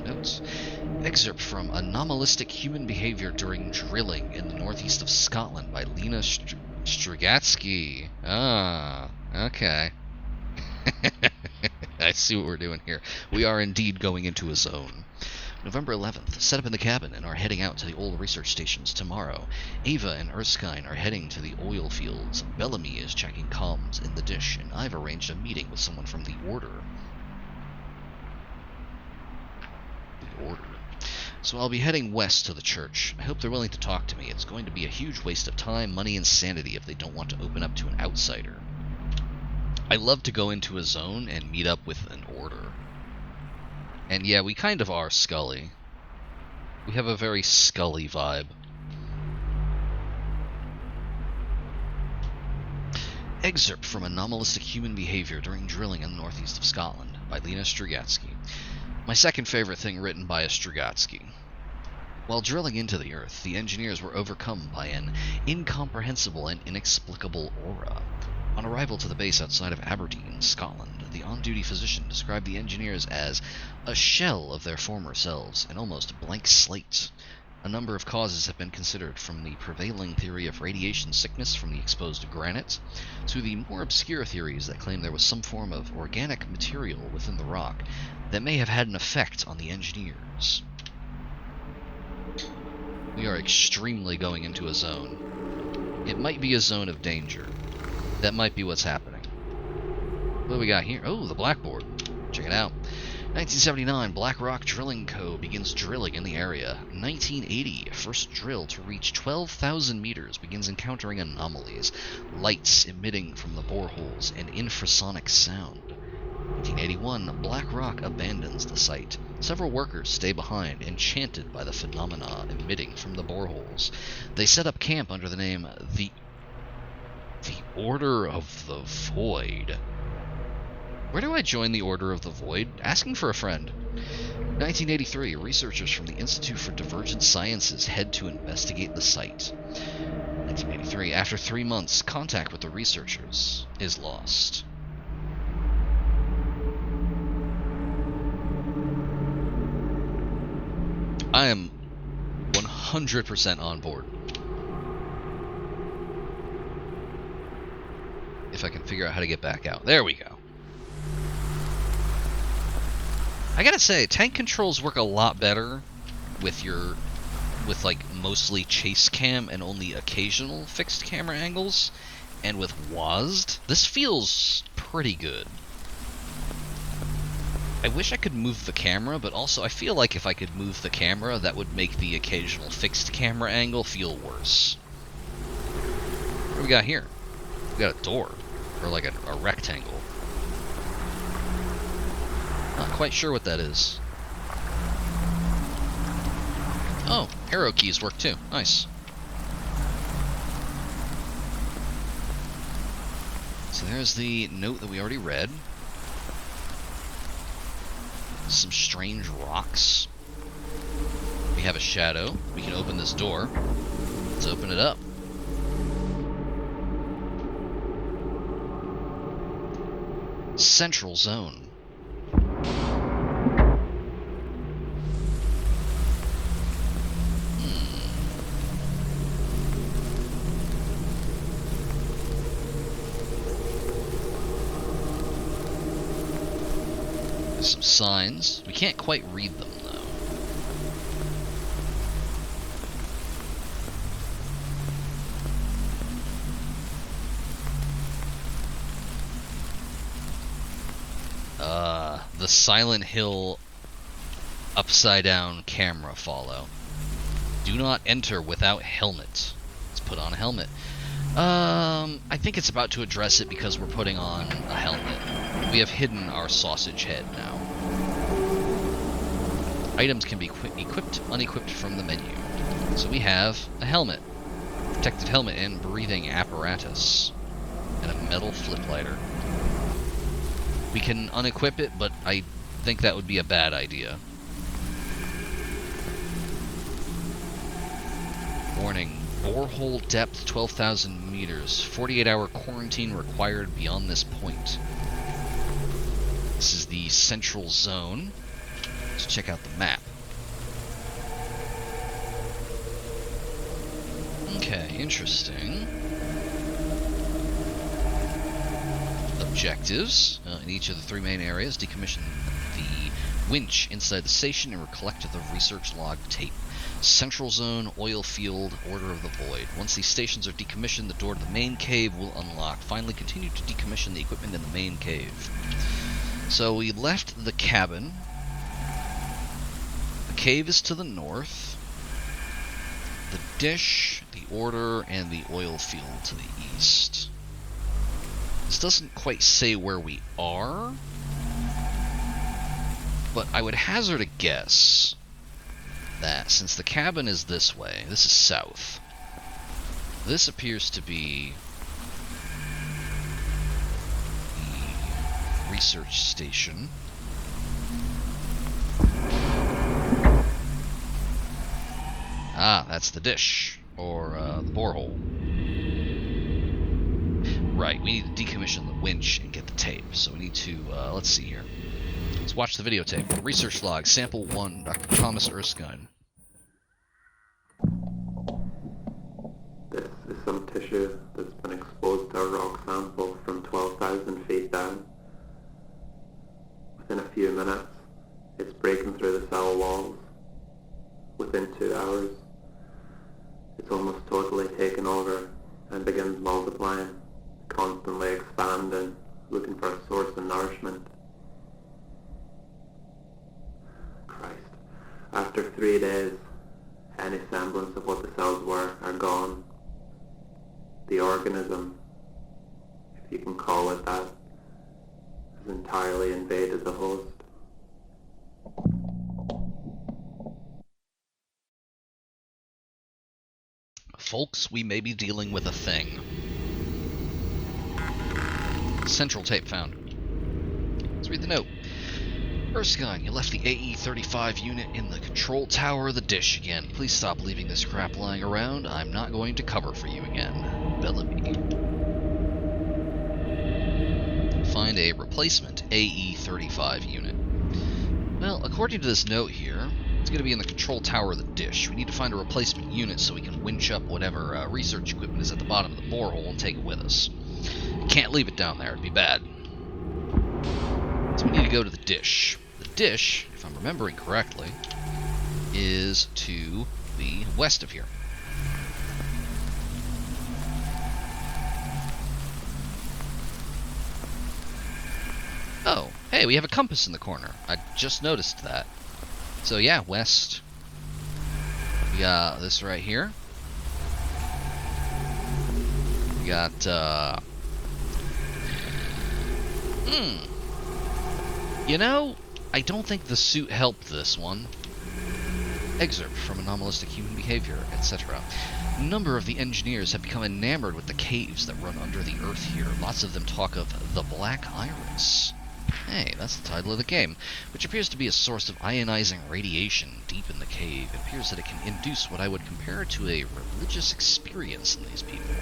Notes. Excerpt from Anomalistic Human Behavior During Drilling in the Northeast of Scotland by Lena Stragatzki. Ah, okay. I see what we're doing here. We are indeed going into a zone. November 11th, set up in the cabin and are heading out to the old research stations tomorrow. Ava and Erskine are heading to the oil fields. Bellamy is checking comms in the dish, and I've arranged a meeting with someone from the Order. So I'll be heading west to the church. I hope they're willing to talk to me. It's going to be a huge waste of time, money, and sanity if they don't want to open up to an outsider. I love to go into a zone and meet up with an Order. And yeah, we kind of are Scully. We have a very Scully vibe. Excerpt from Anomalistic Human Behavior During Drilling in the Northeast of Scotland by Lena Stragatzki. My second favorite thing written by a Stragatzki. While drilling into the earth, the engineers were overcome by an incomprehensible and inexplicable aura. On arrival to the base outside of Aberdeen, Scotland, the on-duty physician described the engineers as a shell of their former selves, an almost blank slate. A number of causes have been considered, from the prevailing theory of radiation sickness from the exposed granite, to the more obscure theories that claim there was some form of organic material within the rock that may have had an effect on the engineers. We are extremely going into a zone. It might be a zone of danger. That might be what's happening. What do we got here? Oh, the blackboard. Check it out. 1979, Black Rock Drilling Co. begins drilling in the area. 1980, first drill to reach 12,000 meters begins encountering anomalies, lights emitting from the boreholes, and infrasonic sound. 1981, Black Rock abandons the site. Several workers stay behind, enchanted by the phenomena emitting from the boreholes. They set up camp under the name The Order of the Void. Where do I join the Order of the Void? Asking for a friend. 1983, researchers from the Institute for Divergent Sciences head to investigate the site. 1983, after 3 months, contact with the researchers is lost. I am 100% on board. If I can figure out how to get back out. There we go. I gotta say, tank controls work a lot better with like mostly chase cam and only occasional fixed camera angles, and with WASD, this feels pretty good. I wish I could move the camera, but also I feel like if I could move the camera, that would make the occasional fixed camera angle feel worse. What do we got here? We got a door, or like a rectangle. Not quite sure what that is. Oh, arrow keys work too. Nice. So there's the note that we already read. Some strange rocks. We have a shadow. We can open this door. Let's open it up. Central Zone. Some signs. We can't quite read them, though. The Silent Hill upside-down camera follow. Do not enter without helmet. Let's put on a helmet. I think it's about to address it because we're putting on a helmet. We have hidden our sausage head now. Items can be equipped, unequipped from the menu. So we have a helmet, protective helmet and breathing apparatus, and a metal flip lighter. We can unequip it, but I think that would be a bad idea. Warning. Borehole depth 12,000 meters. 48-hour quarantine required beyond this point. This is the Central Zone. Let's check out the map. Okay, interesting. Objectives. In each of the three main areas, decommission the winch inside the station and collect the research log tape. Central Zone, Oil Field, Order of the Void. Once these stations are decommissioned, the door to the main cave will unlock. Finally, continue to decommission the equipment in the main cave. So we left the cabin. The cave is to the north. The dish, the order, and the oil field to the east. This doesn't quite say where we are, but I would hazard a guess that since the cabin is this way, this is south, this appears to be the research station. Ah, that's the dish, or the borehole. Right, we need to decommission the winch and get the tape, so we need to, let's see here. Let's watch the videotape. Research log, Sample 1, Dr. Thomas Erskine. This is some tissue that's been exposed to a rock sample from 12,000 feet down. Within a few minutes, it's breaking through the cell walls. Within 2 hours, it's almost totally taken over and begins multiplying, constantly expanding, looking for a source of nourishment. Christ. After 3 days, any semblance of what the cells were are gone. The organism, if you can call it that, has entirely invaded the host. Folks, we may be dealing with a thing. Central tape found. Let's read the note. Erskine, you left the AE-35 unit in the control tower of the dish again. Please stop leaving this crap lying around. I'm not going to cover for you again. Bellamy. Find a replacement AE-35 unit. Well, according to this note here, it's going to be in the control tower of the dish. We need to find a replacement unit so we can winch up whatever research equipment is at the bottom of the borehole and take it with us. Can't leave it down there, it'd be bad. So we need to go to the dish. The dish, if I'm remembering correctly, is to the west of here. Oh, hey, we have a compass in the corner. I just noticed that. So yeah, west. We got this right here. We got, you know, I don't think the suit helped this one. Excerpt from Anomalistic Human Behavior, etc. A number of the engineers have become enamored with the caves that run under the earth here. Lots of them talk of the Black Iris. Hey, that's the title of the game, which appears to be a source of ionizing radiation deep in the cave. It appears that it can induce what I would compare to a religious experience in these people.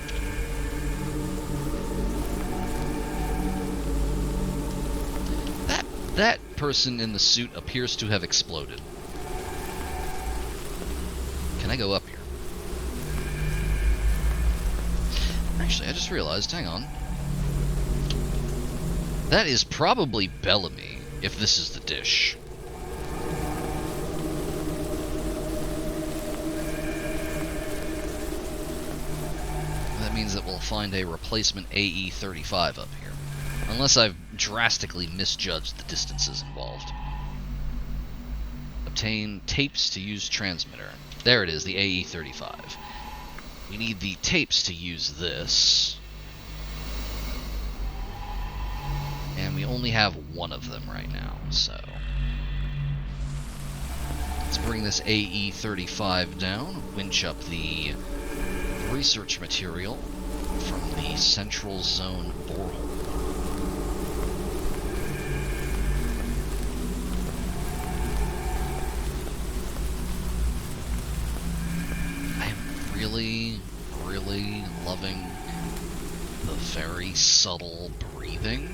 That person in the suit appears to have exploded. Can I go up here? Actually, I just realized, hang on. That is probably Bellamy, if this is the dish. That means that we'll find a replacement AE-35 up here. Unless I've drastically misjudged the distances involved. Obtain tapes to use transmitter. There it is, the AE-35. We need the tapes to use this. And we only have one of them right now, so... let's bring this AE-35 down, winch up the research material from the Central Zone borehole. Really loving the very subtle breathing.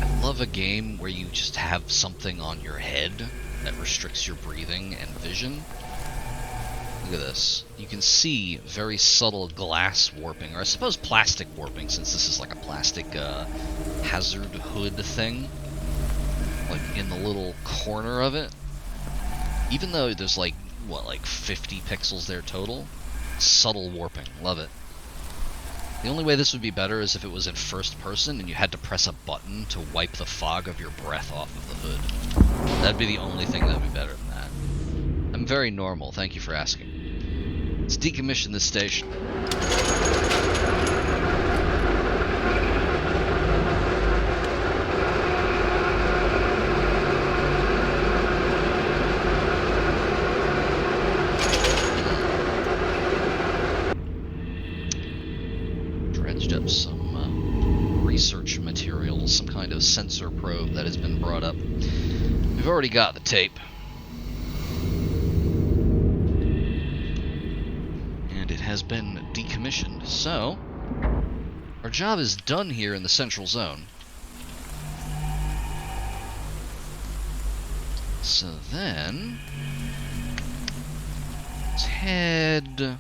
I love a game where you just have something on your head that restricts your breathing and vision. Look at this. You can see very subtle glass warping, or I suppose plastic warping, since this is like a plastic hazard hood thing. Like in the little corner of it. Even though there's like, what, like 50 pixels there total? Subtle warping. Love it. The only way this would be better is if it was in first person and you had to press a button to wipe the fog of your breath off of the hood. That'd be the only thing that would be better than that. I'm very normal, thank you for asking. Let's decommission this station. Some research materials, some kind of sensor probe that has been brought up. We've already got the tape. And it has been decommissioned. So, our job is done here in the Central Zone. So then, let's head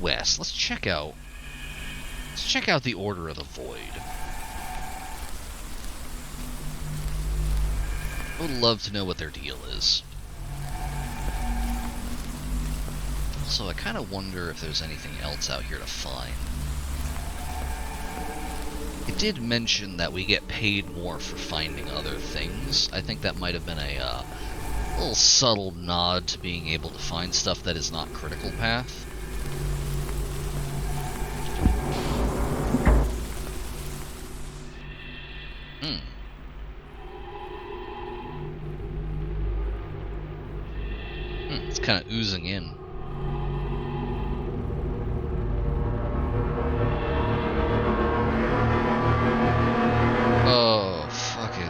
west. Let's check out the Order of the Void. I would love to know what their deal is. So I kind of wonder if there's anything else out here to find. It did mention that we get paid more for finding other things. I think that might have been a little subtle nod to being able to find stuff that is not critical path. It's kind of oozing in. Oh, fucking...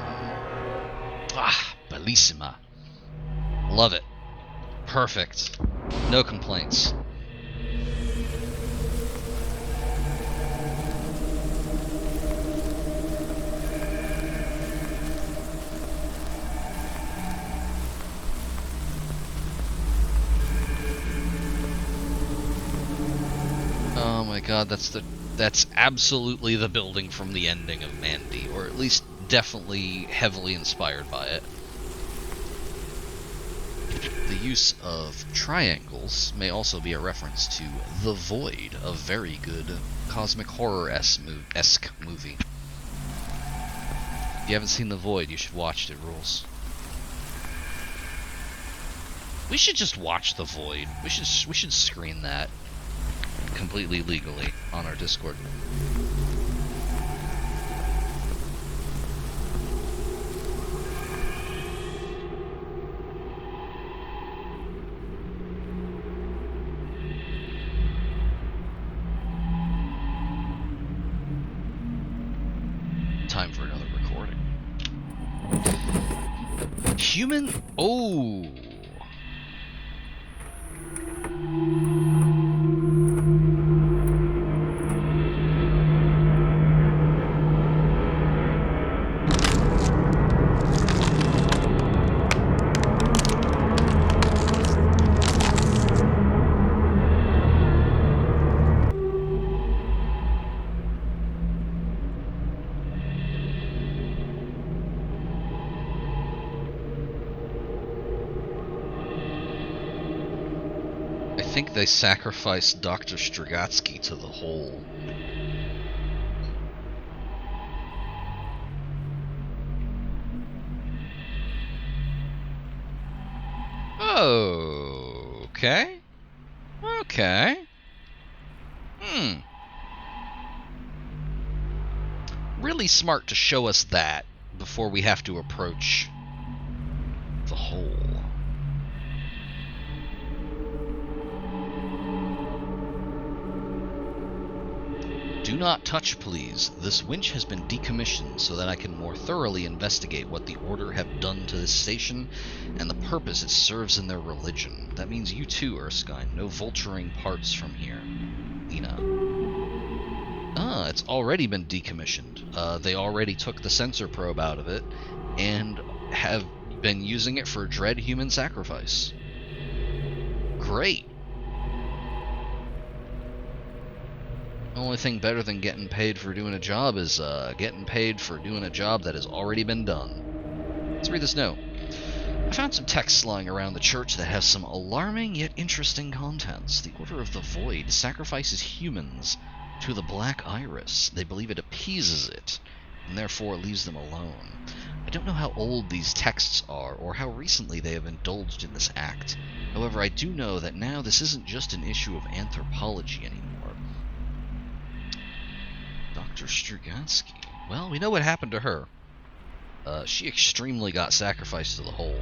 ah, bellissima. Love it. Perfect. No complaints. Oh my god, that's absolutely the building from the ending of Mandy, or at least definitely heavily inspired by it. The use of triangles may also be a reference to The Void, a very good cosmic horror-esque movie. If you haven't seen The Void, you should watch it. It rules. We should just watch The Void. We should screen that completely legally on our Discord. time for another recording. Human... Oh! I think they sacrificed Dr. Stragatzki to the hole. Okay. Okay. Really smart to show us that before we have to approach the hole. Do not touch, please. This winch has been decommissioned so that I can more thoroughly investigate what the Order have done to this station and the purpose it serves in their religion. That means you too, Erskine. No vulturing parts from here. Lena. Ah, it's already been decommissioned. They already took the sensor probe out of it and have been using it for dread human sacrifice. Great. The only thing better than getting paid for doing a job is getting paid for doing a job that has already been done. Let's read this note. I found some texts lying around the church that have some alarming yet interesting contents. The Order of the Void sacrifices humans to the Black Iris. They believe it appeases it, and therefore leaves them alone. I don't know how old these texts are, or how recently they have indulged in this act. However, I do know that now this isn't just an issue of anthropology anymore. Dr. Stragatzki. Well, we know what happened to her. She extremely got sacrificed to the hole,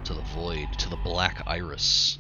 to the void, to the Black Iris.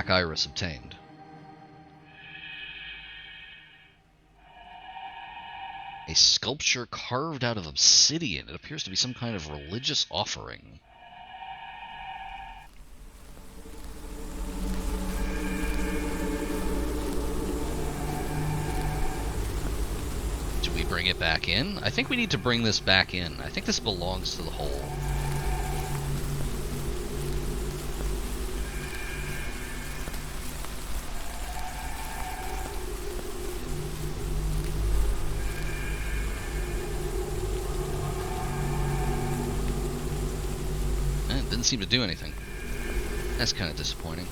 Iris obtained. A sculpture carved out of obsidian. It appears to be some kind of religious offering. Do we bring it back in? I think we need to bring this back in. I think this belongs to the hole. Didn't seem to do anything. That's kind of disappointing.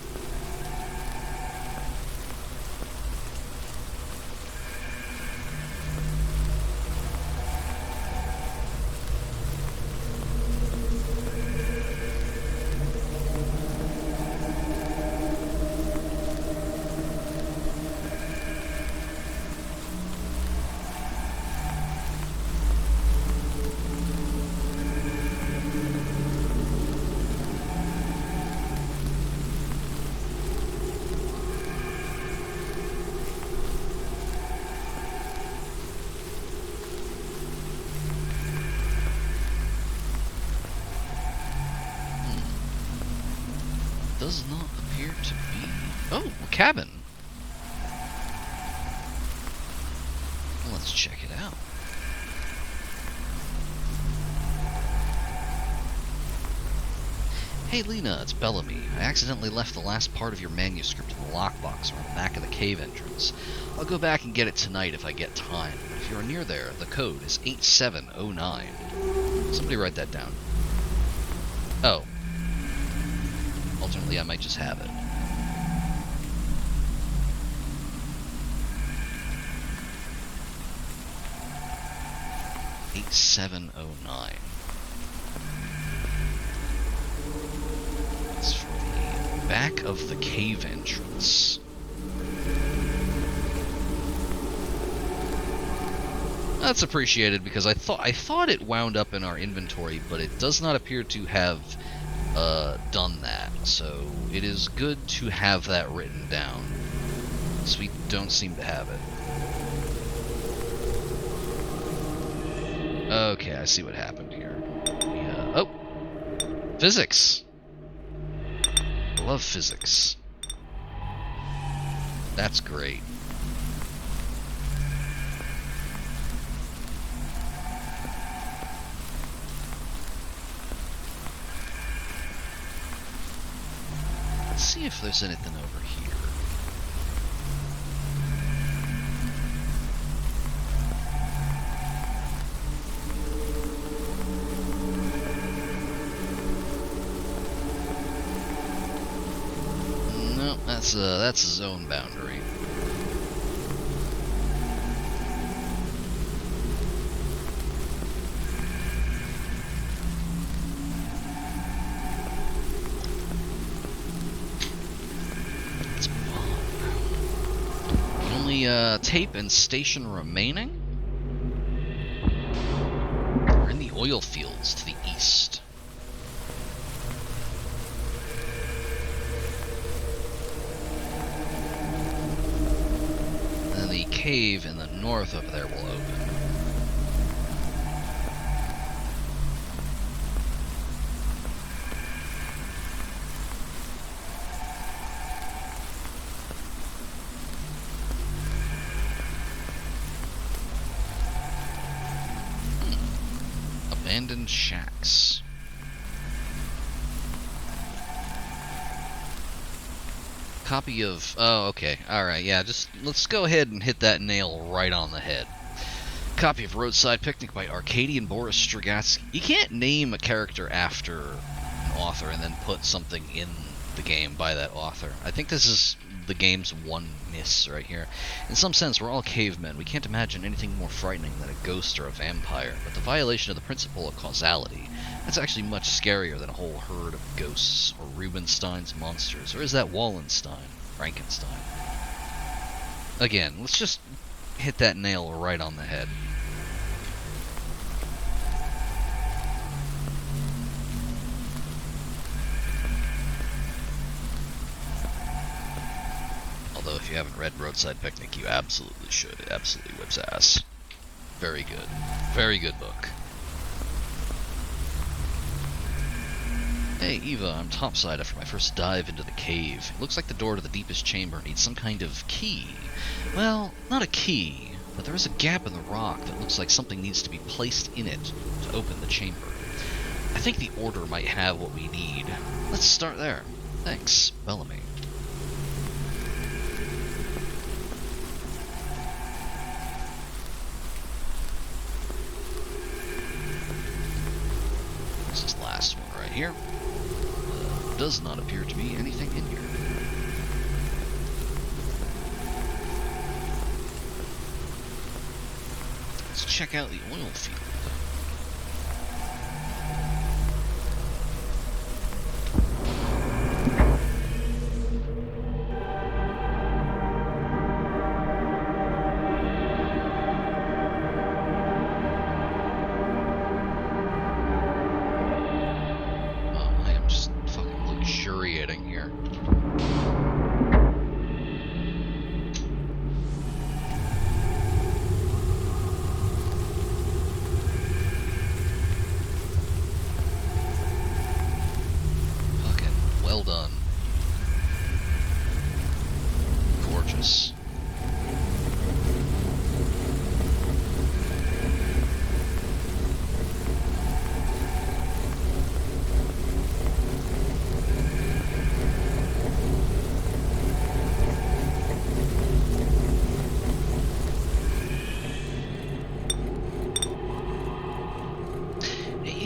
Does not appear to be... Oh, a cabin! Let's check it out. Hey Lena, it's Bellamy. I accidentally left the last part of your manuscript in the lockbox around the back of the cave entrance. I'll go back and get it tonight if I get time. If you're near there, the code is 8709. Somebody write that down. Oh. Ultimately, I might just have it. $8709. It's for the back of the cave entrance. That's appreciated because I thought it wound up in our inventory, but it does not appear to have done that. So it is good to have that written down. So we don't seem to have it. Okay, I see what happened here. Oh, physics. I love physics. That's great. Let's see if there's anything over here. No, that's a zone boundary. Tape and station remaining? We're in the oil fields to the east. And then the cave in the north over there will open. Abandoned shacks. Copy of... Oh, okay. Alright, yeah, just let's go ahead and hit that nail right on the head. Copy of Roadside Picnic by Arkady and Boris Stragatzki. You can't name a character after an author and then put something in the game by that author. I think this is the game's one miss right here. In some sense, we're all cavemen. We can't imagine anything more frightening than a ghost or a vampire, but the violation of the principle of causality, that's actually much scarier than a whole herd of ghosts, or Rubinstein's monsters, or is that Wallenstein? Frankenstein? Again, let's just hit that nail right on the head. Although if you haven't read Roadside Picnic, you absolutely should. It absolutely whips ass. Very good. Very good book. Hey, Eva, I'm topside after my first dive into the cave. It looks like the door to the deepest chamber needs some kind of key. Well, not a key, but there is a gap in the rock that looks like something needs to be placed in it to open the chamber. I think the Order might have what we need. Let's start there. Thanks, Bellamy. This is the last one right here. Does not appear to be anything in here. Let's check out the oil field.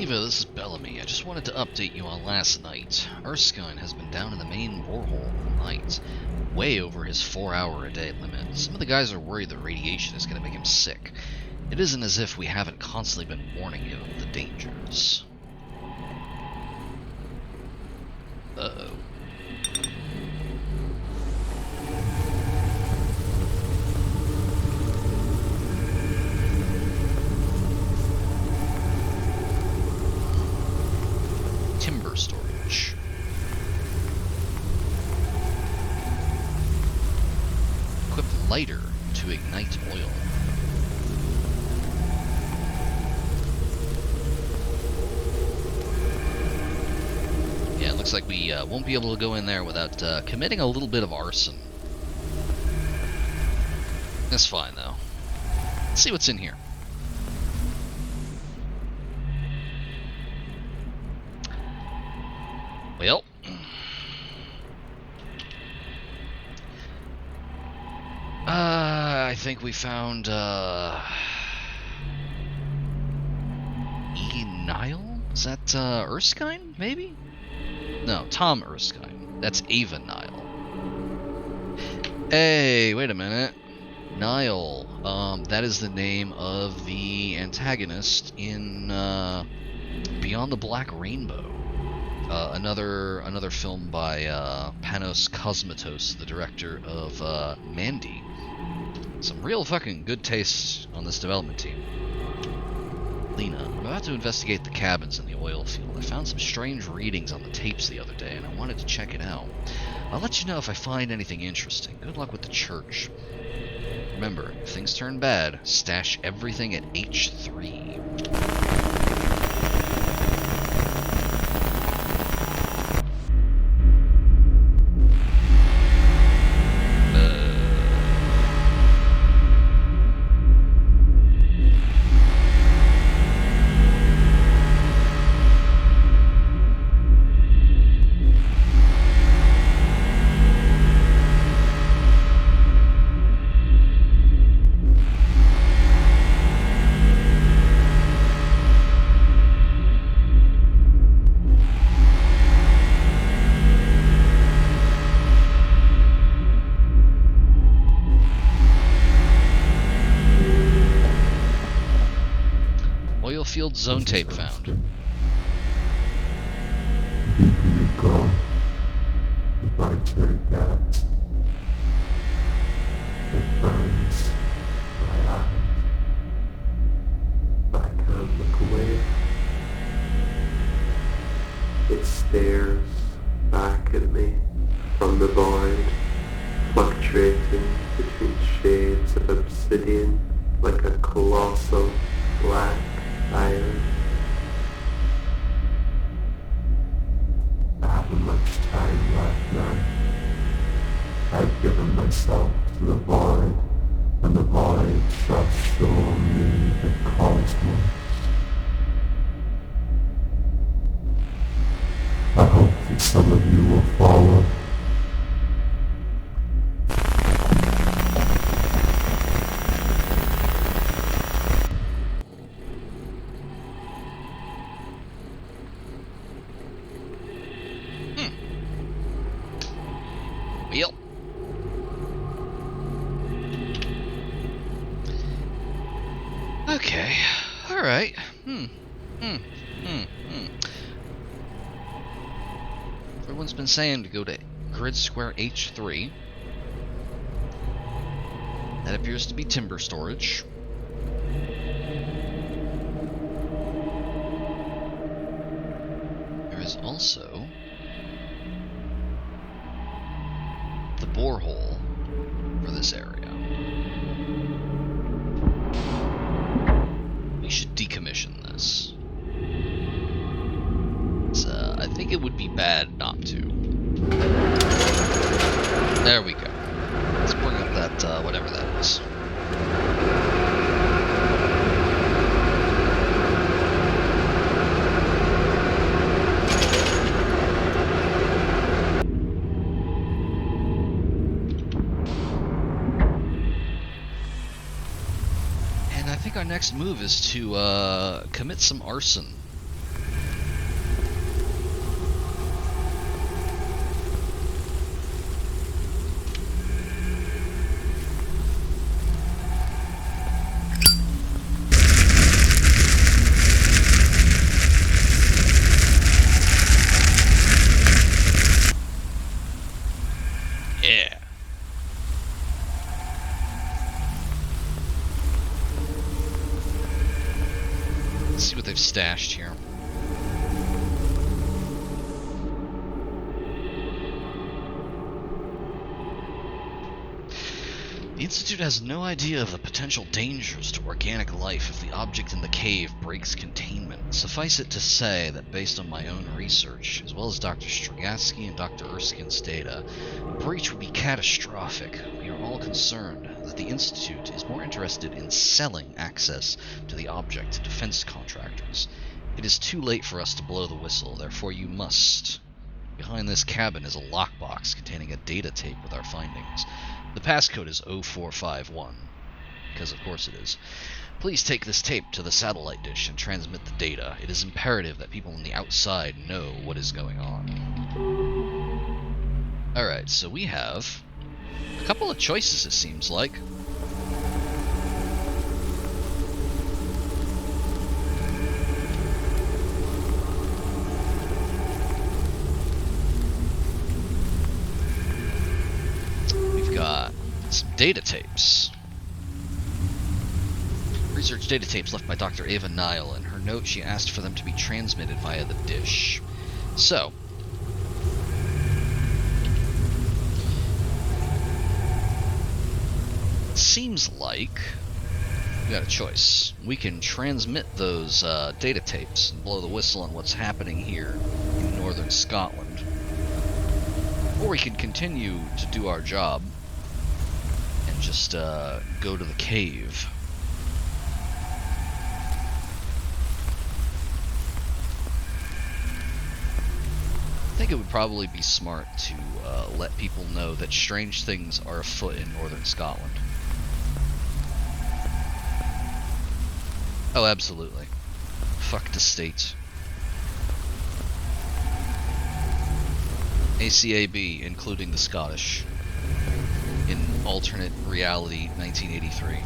This is Bellamy. dummy. I just wanted to update you on last night. Erskine has been down in the main borehole all night, way over his 4-hour-a-day limit. Some of the guys are worried the radiation is going to make him sick. It isn't as if we haven't constantly been warning him of the dangers. Uh-oh. Timber storage. Equip lighter to ignite oil. Yeah, it looks like we won't be able to go in there without committing a little bit of arson. That's fine, though. Let's see what's in here. Well, I think we found Nile? Is that Erskine, maybe? No, Tom Erskine. That's Ava Nile. Hey, wait a minute. Nile. That is the name of the antagonist in Beyond the Black Rainbow. Another film by Panos Cosmatos, the director of Mandy. Some real fucking good taste on this development team. Lena, I'm about to investigate the cabins in the oil field. I found some strange readings on the tapes the other day, and I wanted to check it out. I'll let you know if I find anything interesting. Good luck with the church. Remember, if things turn bad, stash everything at H3. Field zone tape found. I can't look away. It stares back at me from the void, fluctuating between shades of obsidian like a colossal black iron. I haven't much time left now. I've given myself to the void, and the void shall show me the cosmos. I hope that some of you will follow. Well. Okay. Alright. Everyone's been saying to go to Grid Square H3. That appears to be timber storage. There is also the borehole for this area. We should decommission this. I think it would be bad not to. There we go. Let's bring up that, whatever that is. And I think our next move is to commit some arson. stashed here. The Institute has no idea of the potential dangers to organic life if the object in the cave breaks containment. Suffice it to say that based on my own research, as well as Dr. Stragatzki and Dr. Erskine's data, a breach would be catastrophic. We are all concerned that the Institute is more interested in selling access to the object to defense contractors. It is too late for us to blow the whistle, therefore you must. Behind this cabin is a lockbox containing a data tape with our findings. The passcode is 0451, because of course it is. Please take this tape to the satellite dish and transmit the data. It is imperative that people on the outside know what is going on. Alright, so we have a couple of choices, it seems like. Some data tapes. Research data tapes left by Dr. Ava Nile. In her note, she asked for them to be transmitted via the dish. So, it seems like we got a choice. We can transmit those data tapes and blow the whistle on what's happening here in northern Scotland. Or we can continue to do our job just go to the cave. I think it would probably be smart to let people know that strange things are afoot in northern Scotland. Oh, absolutely. Fuck the state. ACAB, including the Scottish. In alternate reality 1983.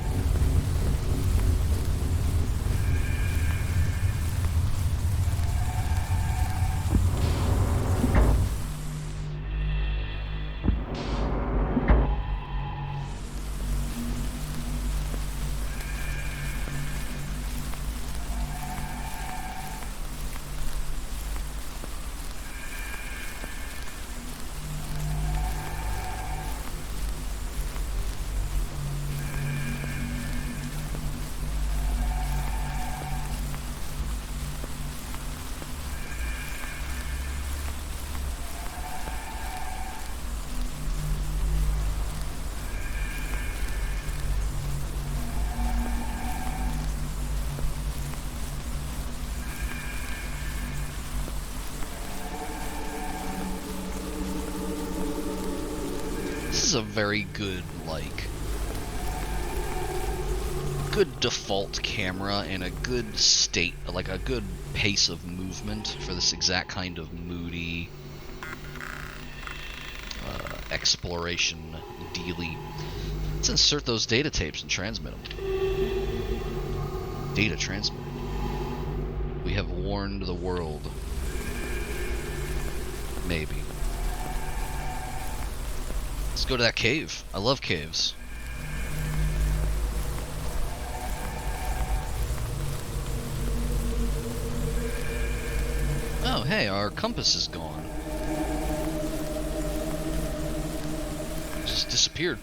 This is a very good, good default camera and a good state, like a good pace of movement for this exact kind of moody exploration dealy. Let's insert those data tapes and transmit them. Data transmitted. We have warned the world. Maybe. Let's go to that cave. I love caves. Oh, hey, our compass is gone. Just disappeared.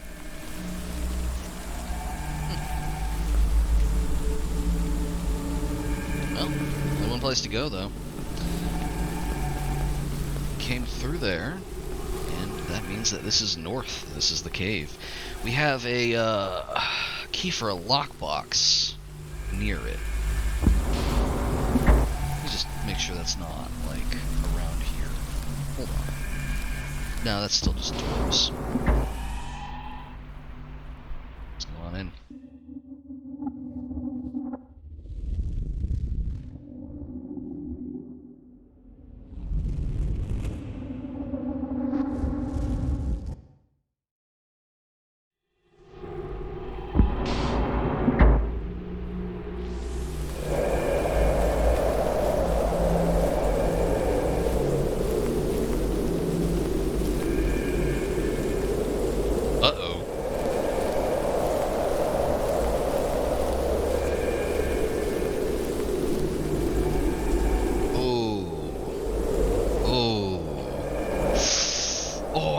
Well, only one place to go, though. Came through there. That means that this is north. This is the cave. We have a key for a lockbox near it. Let me just make sure that's not, around here. Hold on. No, that's still just doors. Let's go on in.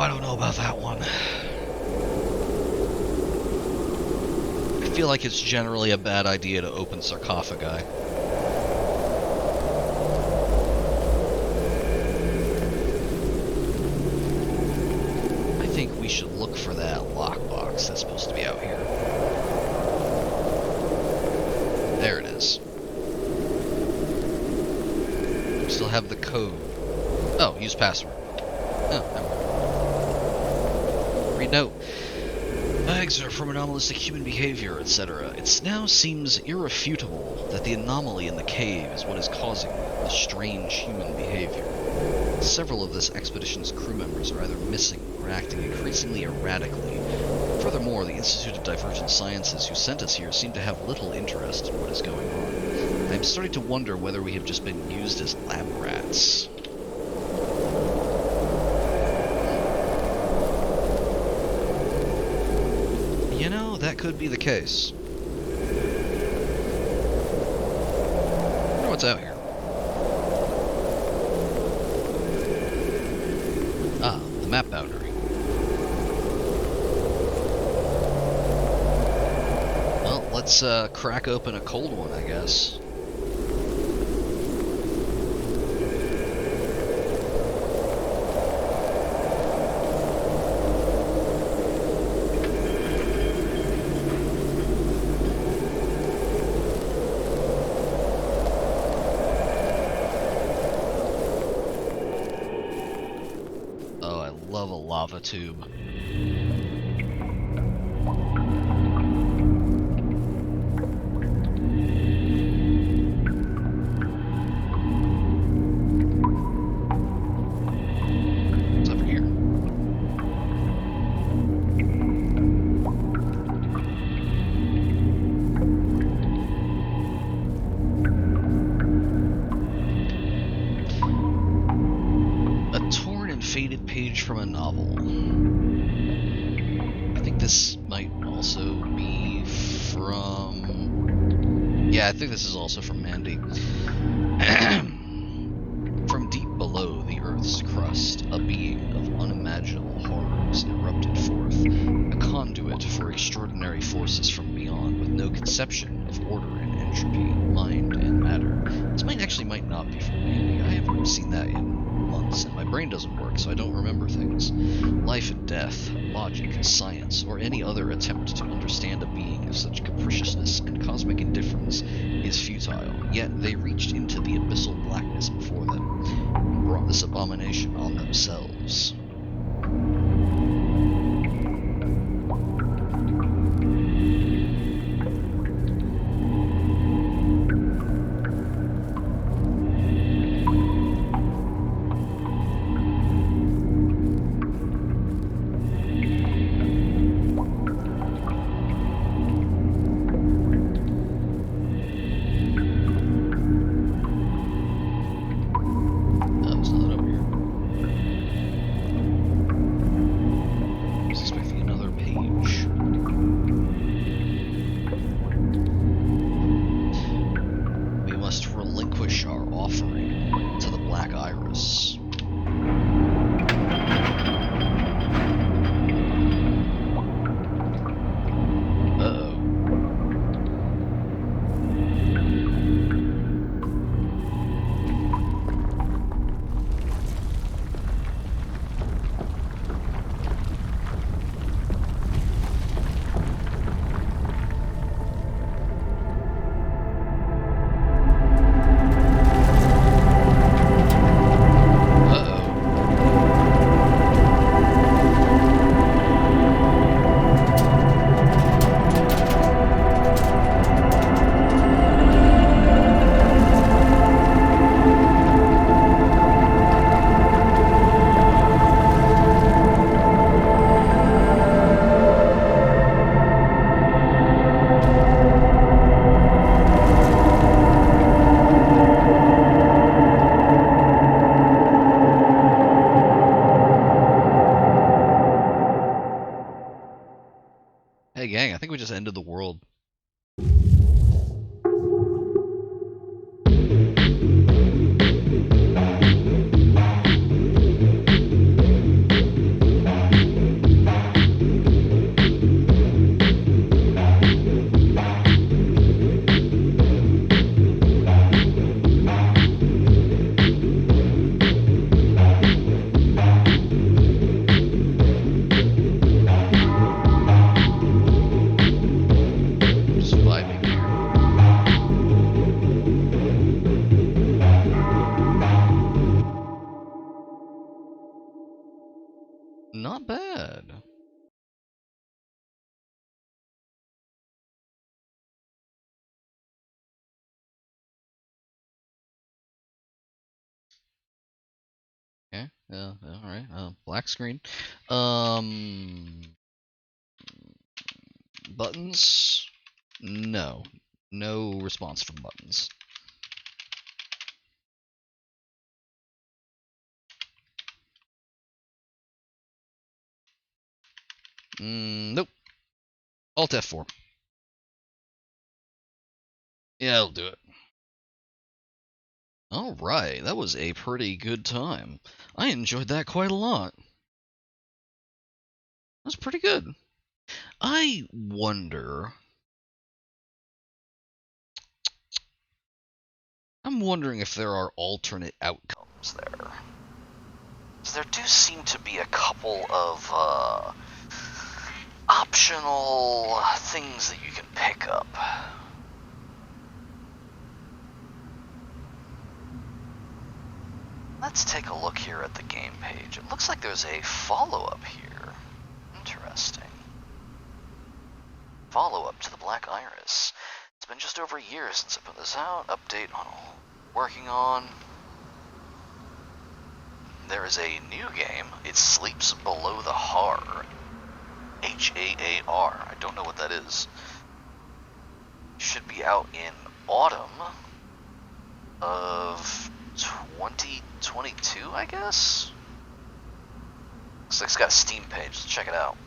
I don't know about that one. I feel like it's generally a bad idea to open sarcophagi. I think we should look for that lockbox that's supposed to be out here. There it is. We still have the code. Oh, use password. Oh, never mind. Read note. Excerpt from Anomalistic human behavior, etc. It now seems irrefutable that the anomaly in the cave is what is causing the strange human behavior. Several of this expedition's crew members are either missing or acting increasingly erratically. Furthermore, the Institute of Divergent Sciences who sent us here seem to have little interest in what is going on. I am starting to wonder whether we have just been used as lab rats. You know, that could be the case. I wonder what's out here. Ah, the map boundary. Well, let's crack open a cold one, I guess. Love a lava tube. What's over here? A torn and faded page from a novel. I think this might also be from... Yeah, I think this is also from Mandy. From deep below the Earth's crust, a being of unimaginable horrors erupted forth, a conduit for extraordinary forces from beyond, with no conception of order and entropy, mind and matter. This might not be from Mandy. I haven't seen that in months, and my brain doesn't work, so I don't remember things. Life and death, logic, science, or any other attempt to understand a being of such capriciousness and cosmic indifference is futile, yet they reached into the abyssal blackness before them, and brought this abomination on themselves. not bad. Okay, alright, black screen. Buttons? No. No response from buttons. Nope. Alt F4. Yeah, I'll do it. Alright, that was a pretty good time. I enjoyed that quite a lot. That's pretty good. I wonder... I'm wondering if there are alternate outcomes there. So there do seem to be a couple of optional things that you can pick up. Let's take a look here at the game page. It looks like there's a follow-up here. Interesting. Follow-up to the Black Iris. It's been just over a year since I put this out. Update on all working on. There is a new game. It Sleeps Below the Har. H-A-A-R. I don't know what that is. Should be out in autumn of 2022, I guess? Looks like it's got a Steam page. Let's check it out.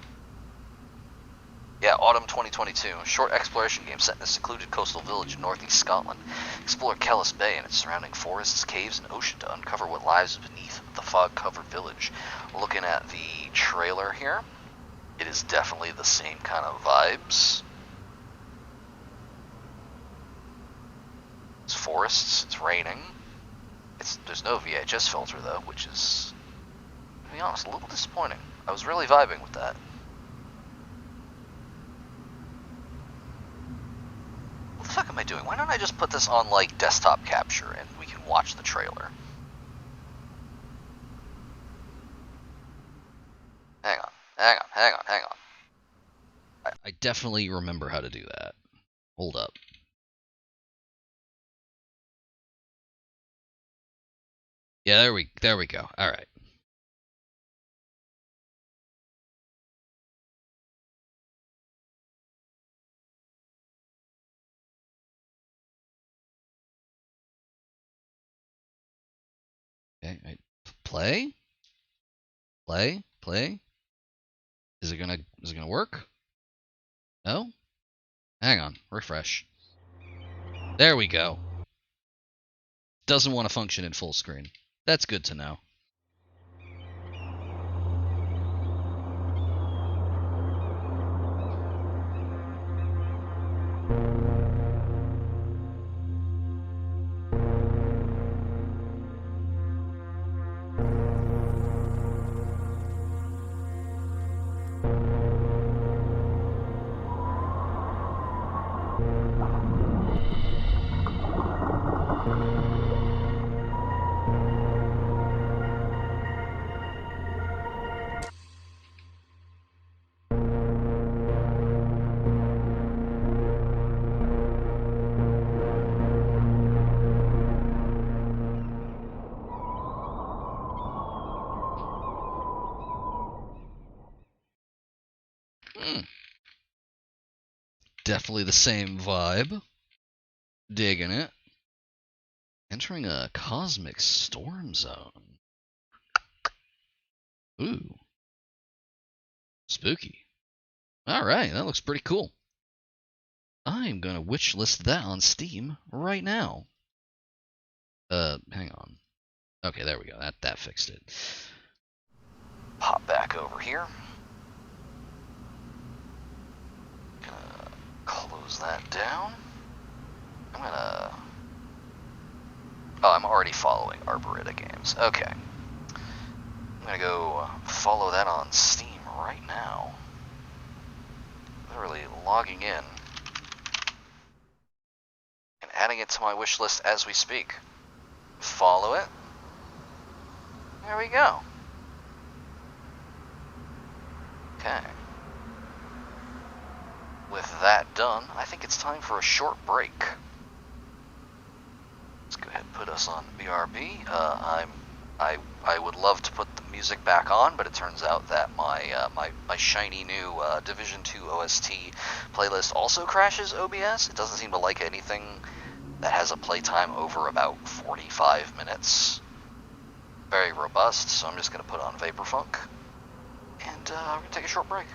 Yeah, autumn 2022. Short exploration game set in a secluded coastal village in northeast Scotland. Explore Kellis Bay and its surrounding forests, caves, and ocean to uncover what lies beneath the fog-covered village. Looking at the trailer here, it is definitely the same kind of vibes. It's forests, it's raining. There's no VHS filter though, which is, to be honest, a little disappointing. I was really vibing with that. What the fuck am I doing? Why don't I just put this on, like, desktop capture and we can watch the trailer? Hang on. I definitely remember how to do that. Hold up. Yeah, there we go. All right. Okay, play. Is it gonna work? No? Hang on, refresh. There we go. Doesn't want to function in full screen. That's good to know. Definitely the same vibe. Digging it. Entering a cosmic storm zone. Ooh. Spooky. Alright, that looks pretty cool. I'm gonna wishlist that on Steam right now. Hang on. Okay, there we go. That fixed it. Pop back over here. Gonna close that down. Oh, I'm already following Arborita Games. Okay. I'm gonna go follow that on Steam right now. Literally logging in and adding it to my wish list as we speak. Follow it. There we go. Okay. With that done, I think it's time for a short break. Let's go ahead and put us on BRB. I would love to put the music back on, but it turns out that my shiny new Division 2 OST playlist also crashes OBS. It doesn't seem to like anything that has a playtime over about 45 minutes. Very robust, so I'm just going to put on Vaporfunk, and we're going to take a short break.